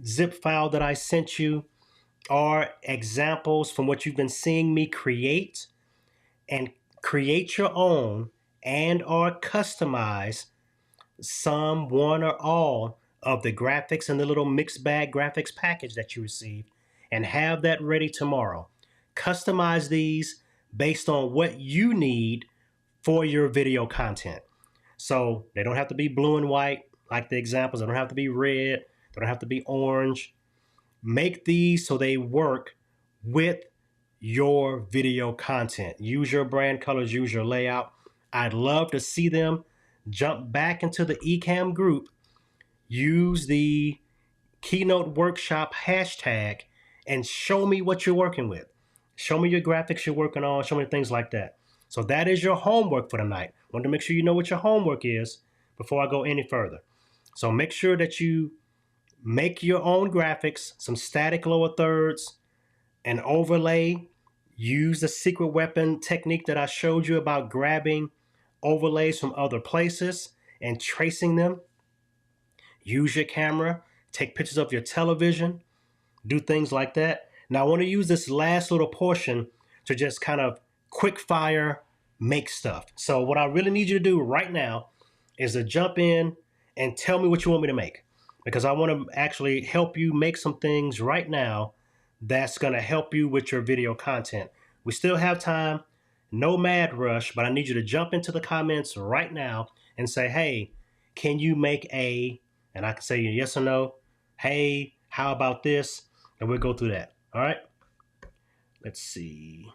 zip file that I sent you, or examples from what you've been seeing me create, and create your own and or customize some, one, or all of the graphics in the little mixed bag graphics package that you received, and have that ready tomorrow. Customize these based on what you need for your video content. So they don't have to be blue and white like the examples. They don't have to be red. They don't have to be orange. Make these so they work with your video content. Use your brand colors, use your layout. I'd love to see them. Jump back into the Ecamm group. Use the Keynote Workshop hashtag and show me what you're working with. Show me your graphics you're working on. Show me things like that. So that is your homework for tonight. I want to make sure you know what your homework is before I go any further. So make sure that you make your own graphics, some static lower thirds, an overlay. Use the secret weapon technique that I showed you about grabbing overlays from other places and tracing them. Use your camera, take pictures of your television, do things like that. Now I want to use this last little portion to just kind of quick fire make stuff. So what I really need you to do right now is to jump in and tell me what you want me to make, because I want to actually help you make some things right now that's going to help you with your video content. We still have time, no mad rush, but I need you to jump into the comments right now and say, hey, can you make a, and I can say yes or no. Hey, how about this? And we'll go through that. All right. Let's see.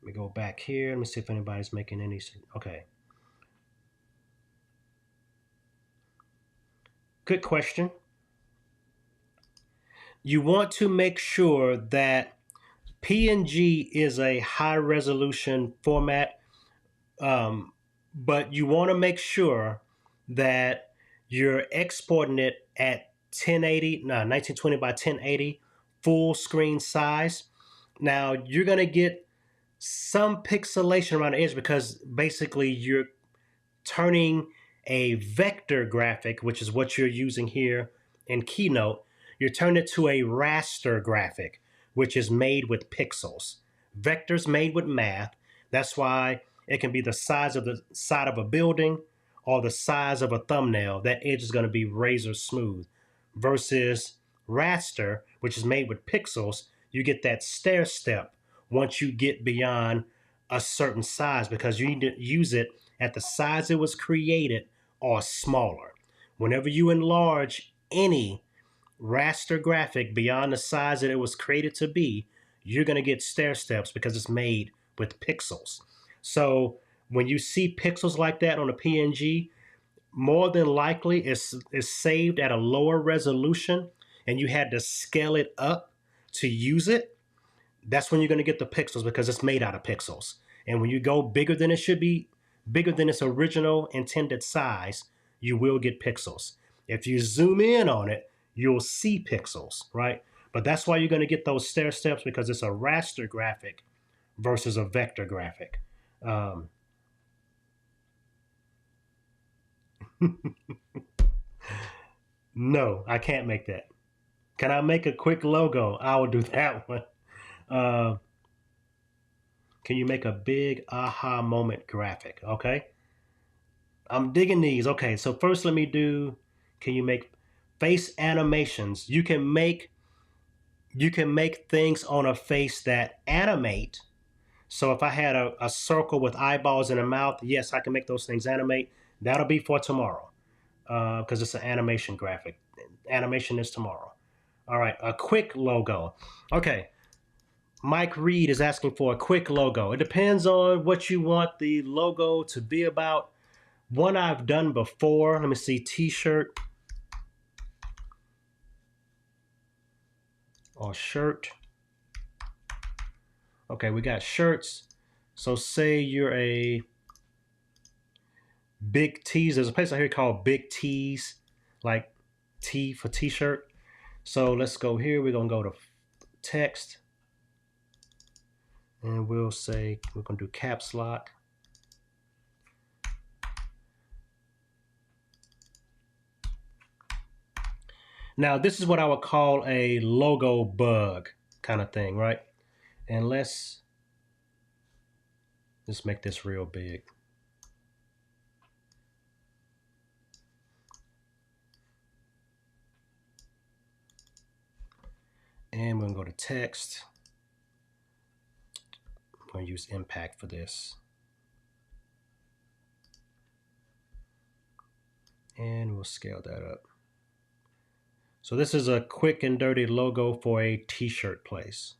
Let me go back here. Let me see if anybody's making any. Okay. Good question. You want to make sure that PNG is a high resolution format, but you want to make sure that you're exporting it at 1920 by 1080 full screen size. Now you're going to get some pixelation around the edge because basically you're turning a vector graphic, which is what you're using here in Keynote, you're turning it to a raster graphic, which is made with pixels. Vectors made with math. That's why it can be the size of the side of a building or the size of a thumbnail. That edge is going to be razor smooth. Versus raster, which is made with pixels, you get that stair step once you get beyond a certain size, because you need to use it at the size it was created or smaller. Whenever you enlarge any raster graphic beyond the size that it was created to be, you're going to get stair steps because it's made with pixels. So when you see pixels like that on a PNG, more than likely it's saved at a lower resolution and you had to scale it up to use it. That's when you're going to get the pixels, because it's made out of pixels. And when you go bigger than it should be, bigger than its original intended size, you will get pixels. If you zoom in on it, you'll see pixels, right? But that's why you're going to get those stair steps, because it's a raster graphic versus a vector graphic. No, I can't make that. Can I make a quick logo? I will do that one. Can you make a big aha moment graphic? Okay. I'm digging these. Okay, so first let me do, can you make face animations? You can make things on a face that animate. So if I had a circle with eyeballs and a mouth, yes, I can make those things animate. That'll be for tomorrow because it's an animation graphic. Animation is tomorrow. All right, a quick logo. Okay, Mike Reed is asking for a quick logo. It depends on what you want the logo to be about. One I've done before, let me see, t-shirt or shirt. Okay, we got shirts. So say you're a Big T's. There's a place out here called Big T's, like T for t-shirt. So let's go here. We're gonna go to text and we'll say, we're gonna do caps lock. Now this is what I would call a logo bug kind of thing, right? And let's make this real big. And we're gonna go to text. I'm gonna use impact for this. And we'll scale that up. So this is a quick and dirty logo for a t-shirt place.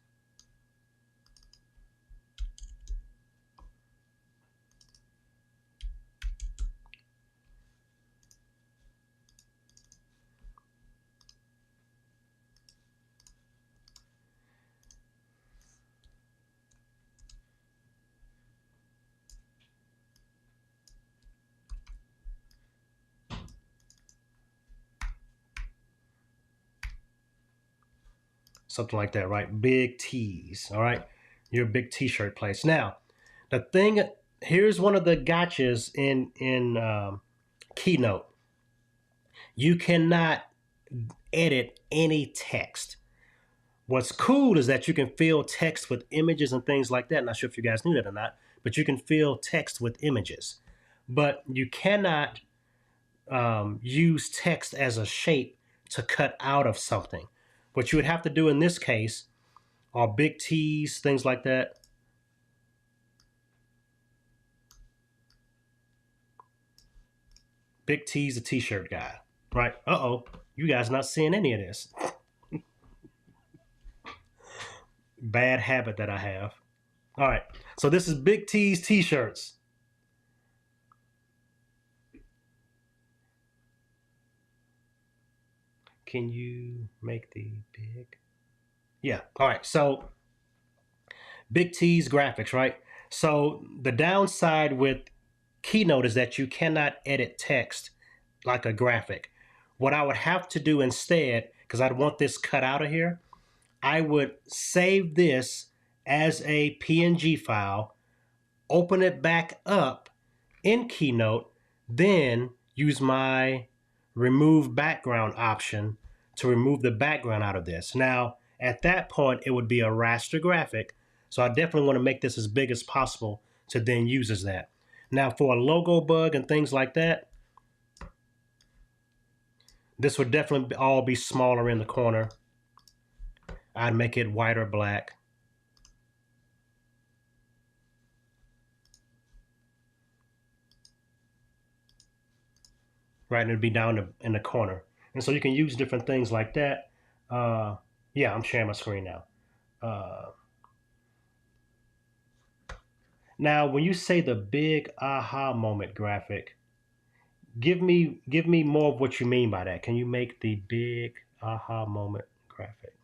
Something like that, right? Big T's, all right? Your big t-shirt place. Now, the thing, here's one of the gotchas in Keynote. You cannot edit any text. What's cool is that you can fill text with images and things like that. Not sure if you guys knew that or not, but you can fill text with images. But you cannot use text as a shape to cut out of something. What you would have to do in this case are big T's, things like that. Big T's a t-shirt guy, right? Uh-oh, you guys not seeing any of this. Bad habit that I have. All right, so this is Big T's t-shirts. Can you make the big? Yeah, all right, so Big T's graphics, right? So the downside with Keynote is that you cannot edit text like a graphic. What I would have to do instead, because I'd want this cut out of here, I would save this as a PNG file, open it back up in Keynote, then use my remove background option to remove the background out of this. Now, at that point, it would be a raster graphic. So I definitely want to make this as big as possible to then use as that. Now, for a logo bug and things like that, this would definitely all be smaller in the corner. I'd make it white or black. Right, and it'd be down in the corner. And so you can use different things like that. Yeah, I'm sharing my screen now. Now, when you say the big aha moment graphic, give me more of what you mean by that. Can you make the big aha moment graphic?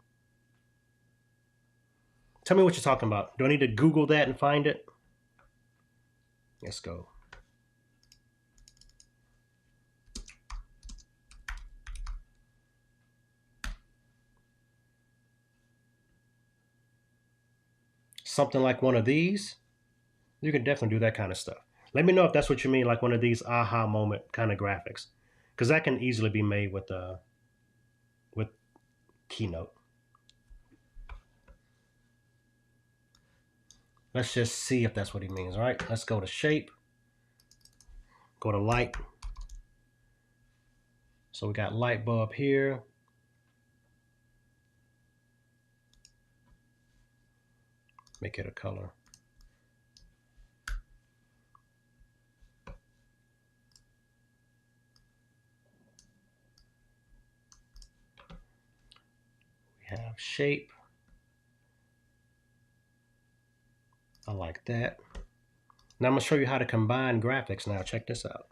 Tell me what you're talking about. Do I need to Google that and find it? Let's go. Something like one of these. You can definitely do that kind of stuff. Let me know if that's what you mean, like one of these aha moment kind of graphics, because that can easily be made with Keynote. Let's just see if that's what he means. All right, let's go to shape, go to light. So we got light bulb here. Make it a color. We have shape. I like that. Now I'm gonna show you how to combine graphics now. Check this out.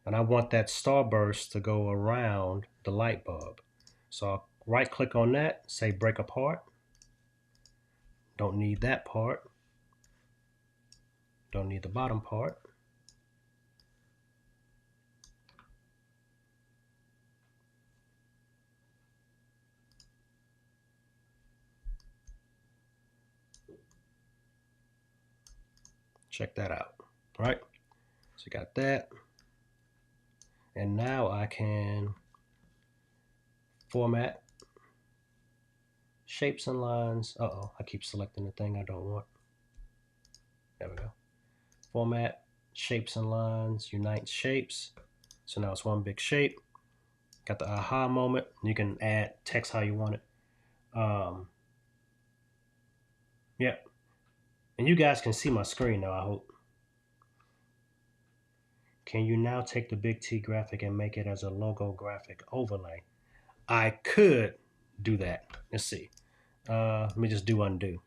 And I want that starburst to go around the light bulb. So I'll right click on that, say break apart. Don't need that part. Don't need the bottom part. Check that out. All right, so you got that. And now I can format shapes and lines. Uh-oh, I keep selecting the thing I don't want. There we go. Format shapes and lines, unite shapes. So now it's one big shape. Got the aha moment. You can add text how you want it. Yeah. And you guys can see my screen now, I hope. Can you now take the big T graphic and make it as a logo graphic overlay? I could do that. Let's see. Let me just do undo.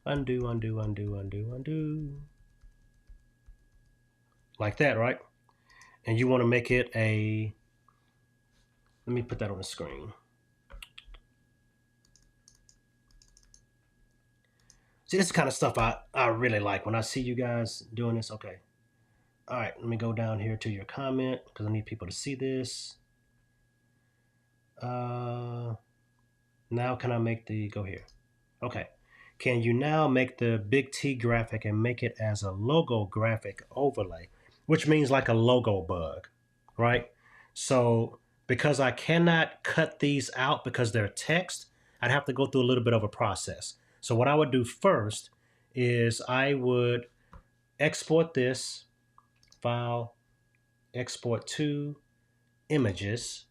Undo, undo, undo, undo, undo. Like that, right? And you want to make it a, let me put that on the screen. See, this is the kind of stuff I really like when I see you guys doing this. Okay. All right, let me go down here to your comment because I need people to see this. Now can I make the, go here. Okay. Can you now make the big T graphic and make it as a logo graphic overlay, which means like a logo bug, right? So because I cannot cut these out because they're text, I'd have to go through a little bit of a process. So what I would do first is I would export this file, export to images,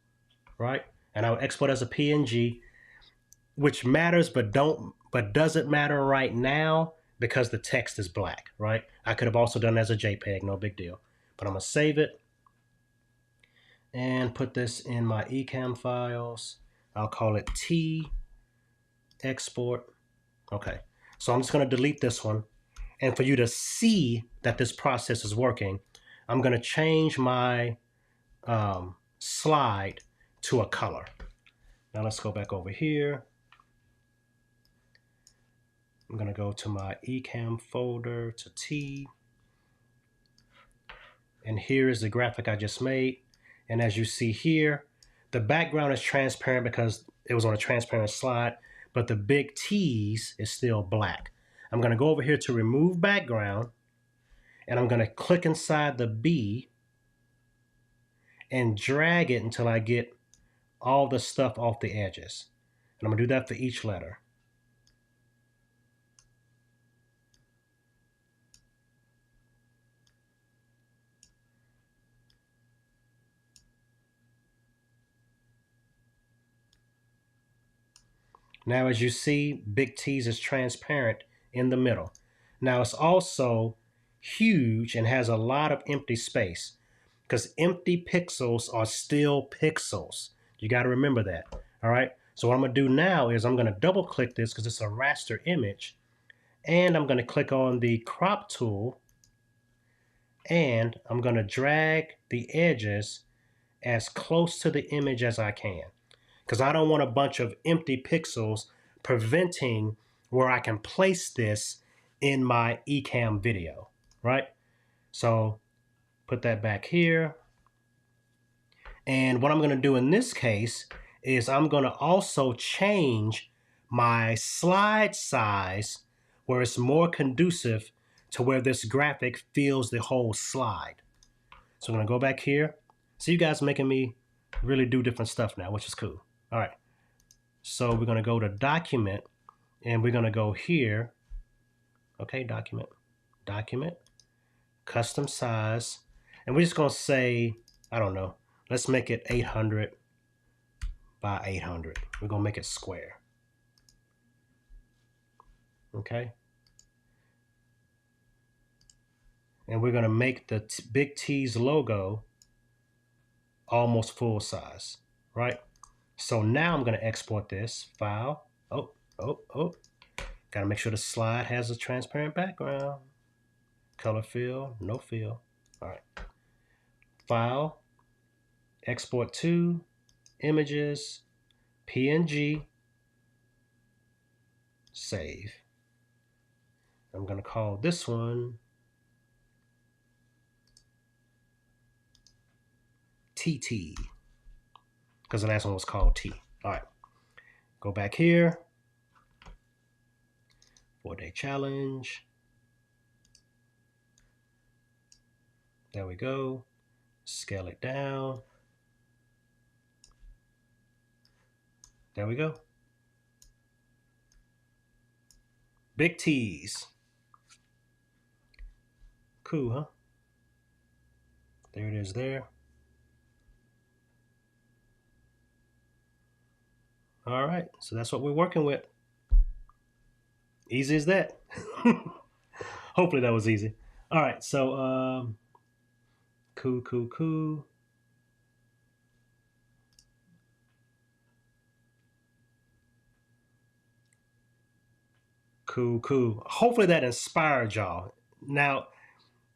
right? And I would export as a PNG, which matters but doesn't matter right now because the text is black, right? I could have also done it as a JPEG, no big deal. But I'm gonna save it and put this in my Ecamm files. I'll call it T export. Okay, so I'm just gonna delete this one. And for you to see that this process is working, I'm gonna change my slide to a color. Now let's go back over here. I'm gonna go to my Ecamm folder to T. And here is the graphic I just made. And as you see here, the background is transparent because it was on a transparent slide, but the big T's is still black. I'm gonna go over here to remove background, and I'm gonna click inside the B and drag it until I get all the stuff off the edges. And I'm gonna do that for each letter. Now, as you see, big T's is transparent in the middle. Now, it's also huge and has a lot of empty space because empty pixels are still pixels. You got to remember that. All right. So what I'm going to do now is I'm going to double click this because it's a raster image. And I'm going to click on the crop tool. And I'm going to drag the edges as close to the image as I can, because I don't want a bunch of empty pixels preventing where I can place this in my Ecamm video, right? So put that back here. And what I'm going to do in this case is I'm going to also change my slide size where it's more conducive to where this graphic fills the whole slide. So I'm going to go back here. So you guys making me really do different stuff now, which is cool. All right. So we're going to go to document and we're going to go here Okay, document, custom size. And we're just going to say, I don't know, let's make it 800 by 800. We're going to make it square. Okay. And we're going to make the Big T's logo almost full size, right? So now I'm going to export this file. Oh, got to make sure the slide has a transparent background. Color fill, no fill. All right. File, export to, images, PNG, save. I'm going to call this one TT because the last one was called T. All right. Go back here. 4-day challenge. There we go. Scale it down. There we go. Big T's. Cool, huh? There it is there. All right, so that's what we're working with. Easy as that. Hopefully that was easy. All right, so cool. Cool. Hopefully that inspired y'all. Now,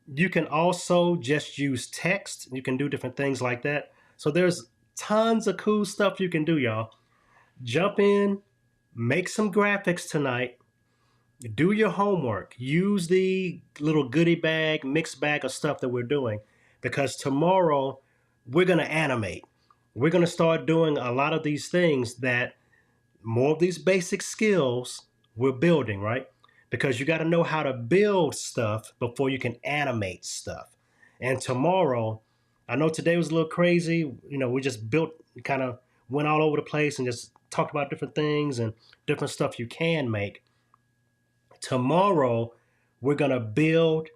you can also just use text. You can do different things like that. So there's tons of cool stuff you can do, y'all. Jump in, make some graphics tonight, do your homework, use the little goodie bag, mixed bag of stuff that we're doing, because tomorrow we're going to animate. We're going to start doing a lot of these things that more of these basic skills we're building, right? Because you got to know how to build stuff before you can animate stuff. And tomorrow, I know today was a little crazy. You know, we just kind of went all over the place and just talked about different things and different stuff you can make. Tomorrow, we're going to build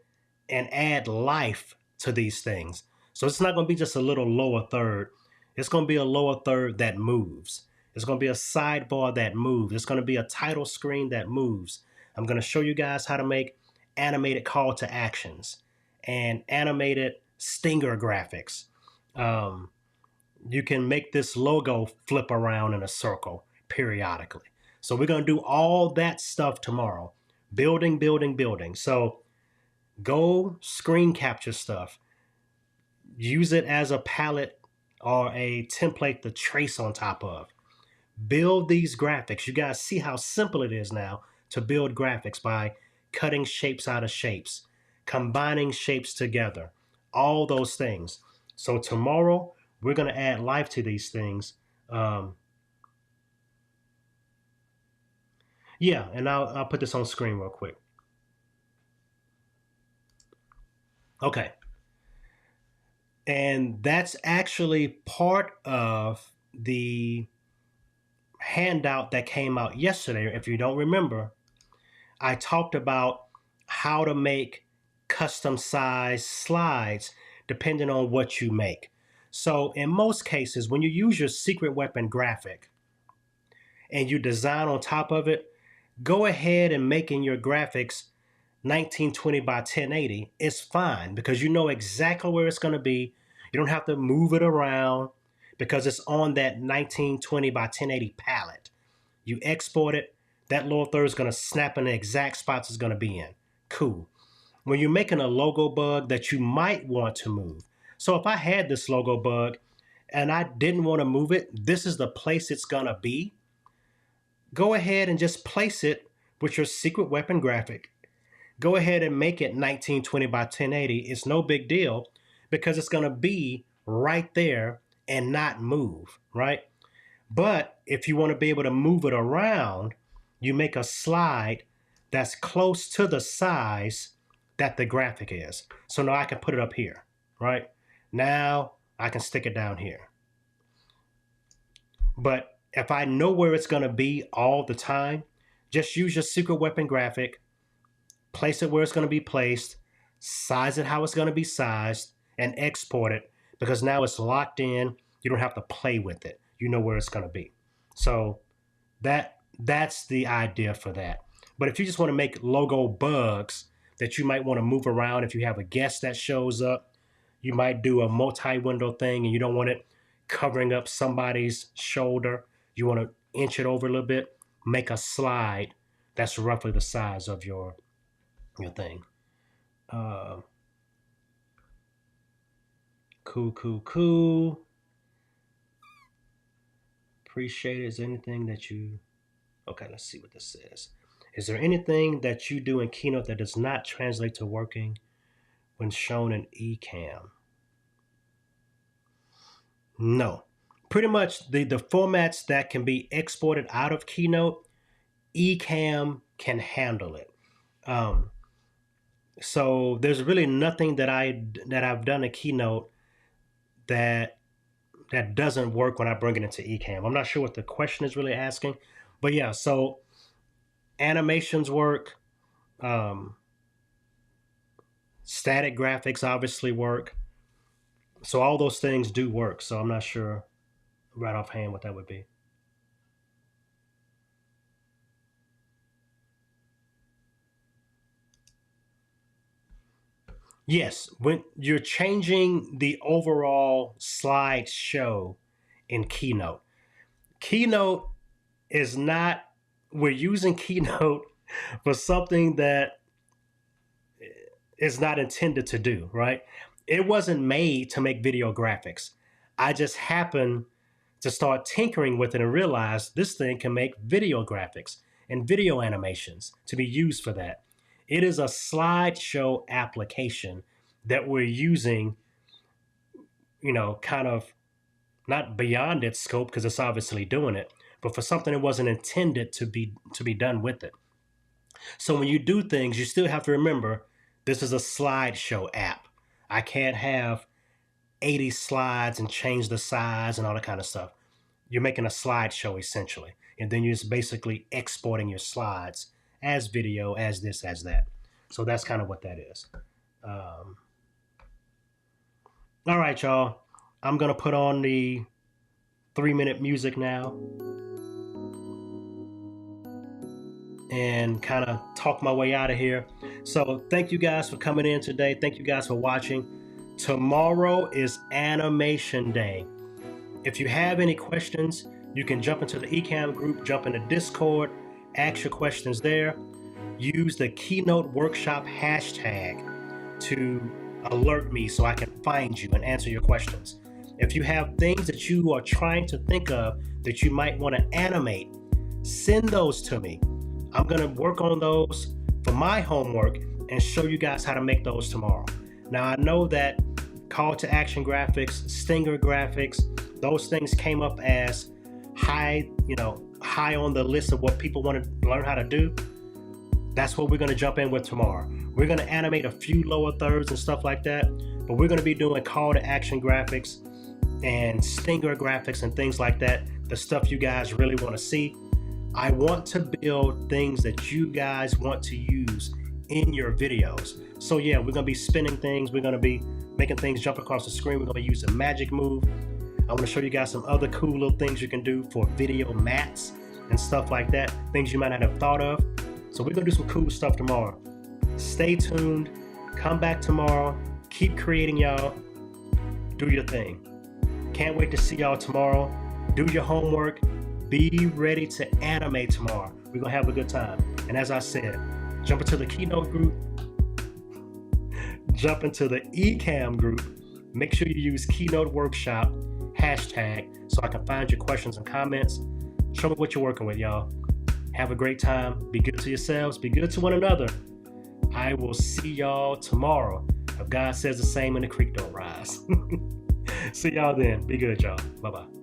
and add life to these things. So it's not going to be just a little lower third. It's going to be a lower third that moves. It's going to be a sidebar that moves. It's going to be a title screen that moves. I'm going to show you guys how to make animated call to actions and animated stinger graphics. You can make this logo flip around in a circle periodically. So we're going to do all that stuff tomorrow. Building. So go screen capture stuff. Use it as a palette or a template to trace on top of. Build these graphics. You guys see how simple it is now to build graphics by cutting shapes out of shapes, combining shapes together, all those things. So tomorrow, we're going to add life to these things. Yeah, and I'll put this on screen real quick. Okay. And that's actually part of the handout that came out yesterday. If you don't remember, I talked about how to make custom size slides depending on what you make. So in most cases, when you use your secret weapon graphic and you design on top of it, go ahead and make in your graphics 1920 by 1080. It's fine because you know exactly where it's going to be. You don't have to move it around because it's on that 1920 by 1080 palette. You export it, that lower third is going to snap in the exact spots it's going to be in. Cool. When you're making a logo bug that you might want to move. So if I had this logo bug and I didn't want to move it, this is the place it's going to be. Go ahead and just place it with your secret weapon graphic. Go ahead and make it 1920 by 1080. It's no big deal because it's going to be right there and not move, right? But if you want to be able to move it around, you make a slide that's close to the size that the graphic is. So now I can put it up here, right? Now I can stick it down here. But if I know where it's going to be all the time, just use your secret weapon graphic, place it where it's going to be placed, size it how it's going to be sized, and export it, because now it's locked in. You don't have to play with it. You know where it's going to be. So that's the idea for that. But if you just want to make logo bugs that you might want to move around, if you have a guest that shows up, you might do a multi-window thing and you don't want it covering up somebody's shoulder. You want to inch it over a little bit, make a slide that's roughly the size of your thing. Cool. Appreciate it. Is there anything that you... Okay, let's see what this says. Is there anything that you do in Keynote that does not translate to working when shown in Ecamm? No. Pretty much the formats that can be exported out of Keynote, Ecamm can handle it. So there's really nothing that I've done in Keynote that doesn't work when I bring it into Ecamm. I'm not sure what the question is really asking, but yeah, so animations work, static graphics obviously work. So all those things do work. So I'm not sure right offhand what that would be. Yes, when you're changing the overall slideshow in Keynote. Keynote is not, we're using Keynote for something that is not intended to do, right? It wasn't made to make video graphics. I just happened to start tinkering with it and realize this thing can make video graphics and video animations to be used for that. It is a slideshow application that we're using, kind of not beyond its scope because it's obviously doing it, but for something that wasn't intended to be done with it. So when you do things, you still have to remember this is a slideshow app. I can't have 80 slides and change the size and all that kind of stuff. You're making a slideshow essentially, and then you're just basically exporting your slides as video, as this, as that. So that's kind of what that is. All right, y'all. I'm going to put on the 3-minute music now and kind of talk my way out of here. So thank you guys for coming in today. Thank you guys for watching. Tomorrow is Animation Day. If you have any questions, you can jump into the Ecamm group, jump into Discord, ask your questions there. Use the Keynote Workshop hashtag to alert me so I can find you and answer your questions. If you have things that you are trying to think of that you might want to animate, send those to me. I'm going to work on those for my homework and show you guys how to make those tomorrow. Now, I know that call to action graphics, stinger graphics, those things came up as high on the list of what people want to learn how to do. That's what we're going to jump in with tomorrow. We're going to animate a few lower thirds and stuff like that, but we're going to be doing call to action graphics and stinger graphics and things like that, the stuff you guys really want to see. I want to build things that you guys want to use in your videos. So yeah, we're going to be spinning things. We're going to be making things jump across the screen. We're going to use a magic move. I want to show you guys some other cool little things you can do for video mats and stuff like that, things you might not have thought of. So we're going to do some cool stuff tomorrow. Stay tuned. Come back tomorrow. Keep creating, y'all. Do your thing. Can't wait to see y'all tomorrow. Do your homework. Be ready to animate tomorrow. We're going to have a good time. And as I said, jump into the Keynote group. Jump into the Ecamm group. Make sure you use Keynote Workshop hashtag so I can find your questions and comments. Show me what you're working with, y'all. Have a great time. Be good to yourselves. Be good to one another. I will see y'all tomorrow. If God says the same and the creek don't rise. See y'all then. Be good, y'all. Bye-bye.